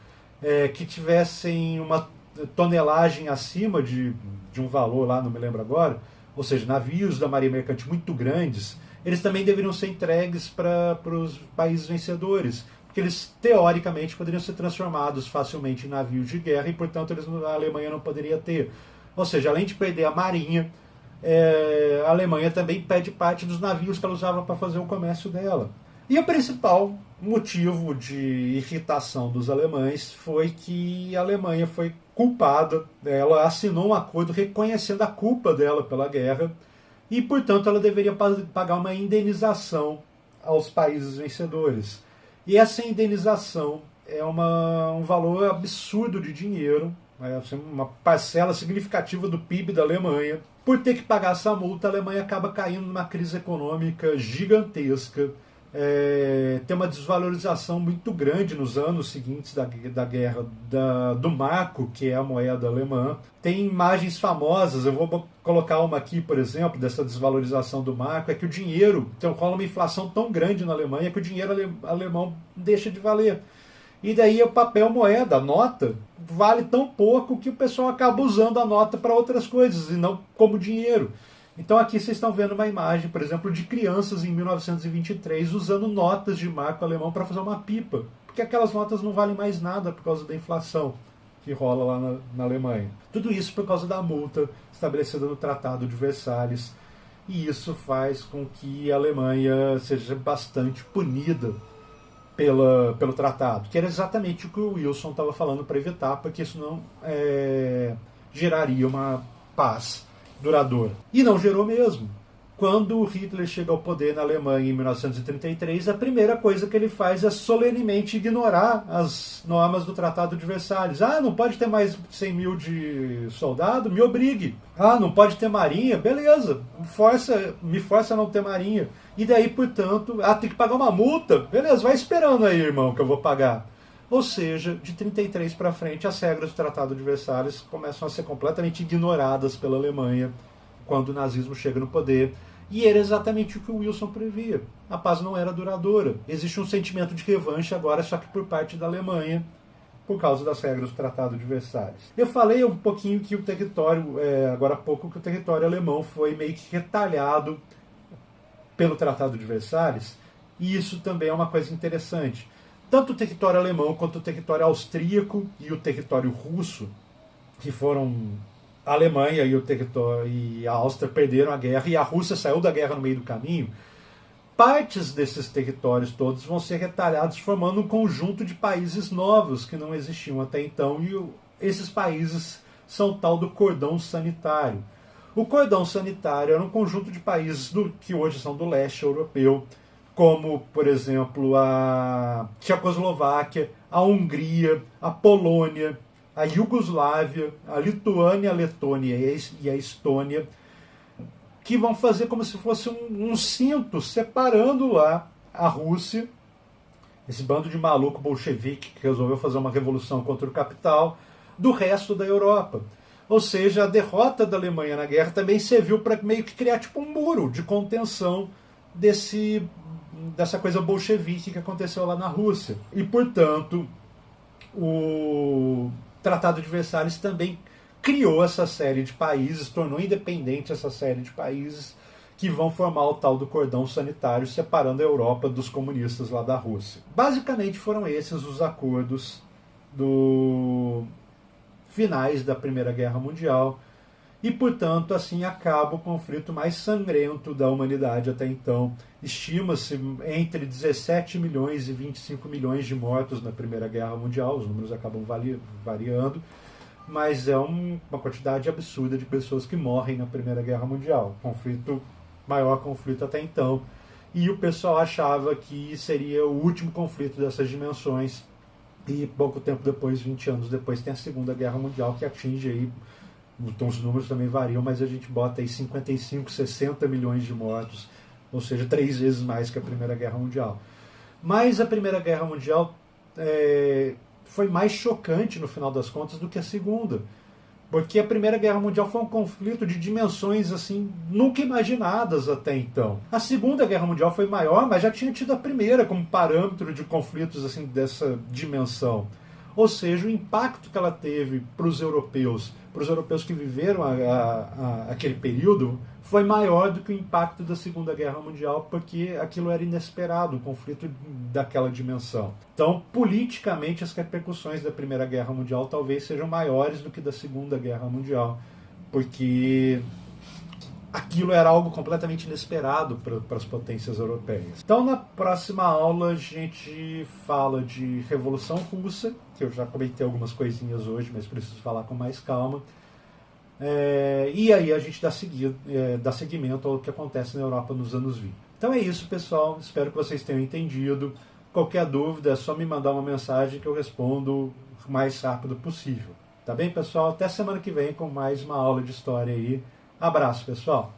que tivessem uma tonelagem acima de um valor lá, não me lembro agora, ou seja, navios da marinha mercante muito grandes, eles também deveriam ser entregues para os países vencedores, porque eles, teoricamente, poderiam ser transformados facilmente em navios de guerra e, portanto, a Alemanha não poderia ter. Ou seja, além de perder a marinha, a Alemanha também perde parte dos navios que ela usava para fazer o comércio dela. E o principal motivo de irritação dos alemães foi que a Alemanha foi culpada, ela assinou um acordo reconhecendo a culpa dela pela guerra e, portanto, ela deveria pagar uma indenização aos países vencedores. E essa indenização é um valor absurdo de dinheiro, uma parcela significativa do PIB da Alemanha. Por ter que pagar essa multa, a Alemanha acaba caindo numa crise econômica gigantesca. Tem uma desvalorização muito grande nos anos seguintes da guerra do marco, que é a moeda alemã. Tem imagens famosas, eu vou colocar uma aqui, por exemplo, dessa desvalorização do marco, é que o dinheiro, rola uma inflação tão grande na Alemanha que o dinheiro alemão deixa de valer. E daí o papel moeda, a nota, vale tão pouco que o pessoal acaba usando a nota para outras coisas e não como dinheiro. Então aqui vocês estão vendo uma imagem, por exemplo, de crianças em 1923 usando notas de marco alemão para fazer uma pipa, porque aquelas notas não valem mais nada por causa da inflação que rola lá na Alemanha. Tudo isso por causa da multa estabelecida no Tratado de Versalhes, e isso faz com que a Alemanha seja bastante punida pelo tratado, que era exatamente o que o Wilson estava falando para evitar, porque isso não geraria uma paz duradoura. E não gerou mesmo. Quando Hitler chega ao poder na Alemanha em 1933, a primeira coisa que ele faz é solenemente ignorar as normas do Tratado de Versalhes. Ah, não pode ter mais 100 mil de soldado? Me obrigue. Ah, não pode ter marinha? Beleza, me força a não ter marinha. E daí, portanto, tem que pagar uma multa? Beleza, vai esperando aí, irmão, que eu vou pagar. Ou seja, de 33 para frente, as regras do Tratado de Versalhes começam a ser completamente ignoradas pela Alemanha quando o nazismo chega no poder. E era exatamente o que o Wilson previa. A paz não era duradoura. Existe um sentimento de revanche agora, só que por parte da Alemanha, por causa das regras do Tratado de Versalhes. Eu falei um pouquinho que o território, agora há pouco, que o território alemão foi meio que retalhado pelo Tratado de Versalhes, e isso também é uma coisa interessante. Tanto o território alemão quanto o território austríaco e o território russo, que foram a Alemanha e a Áustria perderam a guerra e a Rússia saiu da guerra no meio do caminho, partes desses territórios todos vão ser retalhados formando um conjunto de países novos que não existiam até então, e esses países são o tal do cordão sanitário. O cordão sanitário era um conjunto de países que hoje são do leste europeu, como, por exemplo, a Tchecoslováquia, a Hungria, a Polônia, a Iugoslávia, a Lituânia, a Letônia e a Estônia, que vão fazer como se fosse um cinto separando lá a Rússia, esse bando de maluco bolchevique que resolveu fazer uma revolução contra o capital, do resto da Europa. Ou seja, a derrota da Alemanha na guerra também serviu para meio que criar tipo um muro de contenção dessa coisa bolchevique que aconteceu lá na Rússia. E, portanto, o Tratado de Versalhes também criou essa série de países, tornou independente essa série de países que vão formar o tal do cordão sanitário separando a Europa dos comunistas lá da Rússia. Basicamente foram esses os acordos finais da Primeira Guerra Mundial e, portanto, assim acaba o conflito mais sangrento da humanidade até então. Estima-se entre 17 milhões e 25 milhões de mortos na Primeira Guerra Mundial, os números acabam variando, mas é uma quantidade absurda de pessoas que morrem na Primeira Guerra Mundial. Maior conflito até então. E o pessoal achava que seria o último conflito dessas dimensões. E pouco tempo depois, 20 anos depois, tem a Segunda Guerra Mundial, que atinge aí, então os números também variam, mas a gente bota aí 55, 60 milhões de mortos, ou seja, 3 vezes mais que a Primeira Guerra Mundial. Mas a Primeira Guerra Mundial foi mais chocante, no final das contas, do que a Segunda. Porque a Primeira Guerra Mundial foi um conflito de dimensões assim nunca imaginadas até então. A Segunda Guerra Mundial foi maior, mas já tinha tido a Primeira como parâmetro de conflitos assim dessa dimensão. Ou seja, o impacto que ela teve para os europeus que viveram aquele período, foi maior do que o impacto da Segunda Guerra Mundial, porque aquilo era inesperado, um conflito daquela dimensão. Então, politicamente, as repercussões da Primeira Guerra Mundial talvez sejam maiores do que da Segunda Guerra Mundial, porque aquilo era algo completamente inesperado para as potências europeias. Então, na próxima aula, a gente fala de Revolução Russa, que eu já comentei algumas coisinhas hoje, mas preciso falar com mais calma. E aí a gente dá seguimento ao que acontece na Europa nos anos 20. Então é isso, pessoal. Espero que vocês tenham entendido. Qualquer dúvida é só me mandar uma mensagem que eu respondo o mais rápido possível. Tá bem, pessoal? Até semana que vem com mais uma aula de história aí. Abraço, pessoal!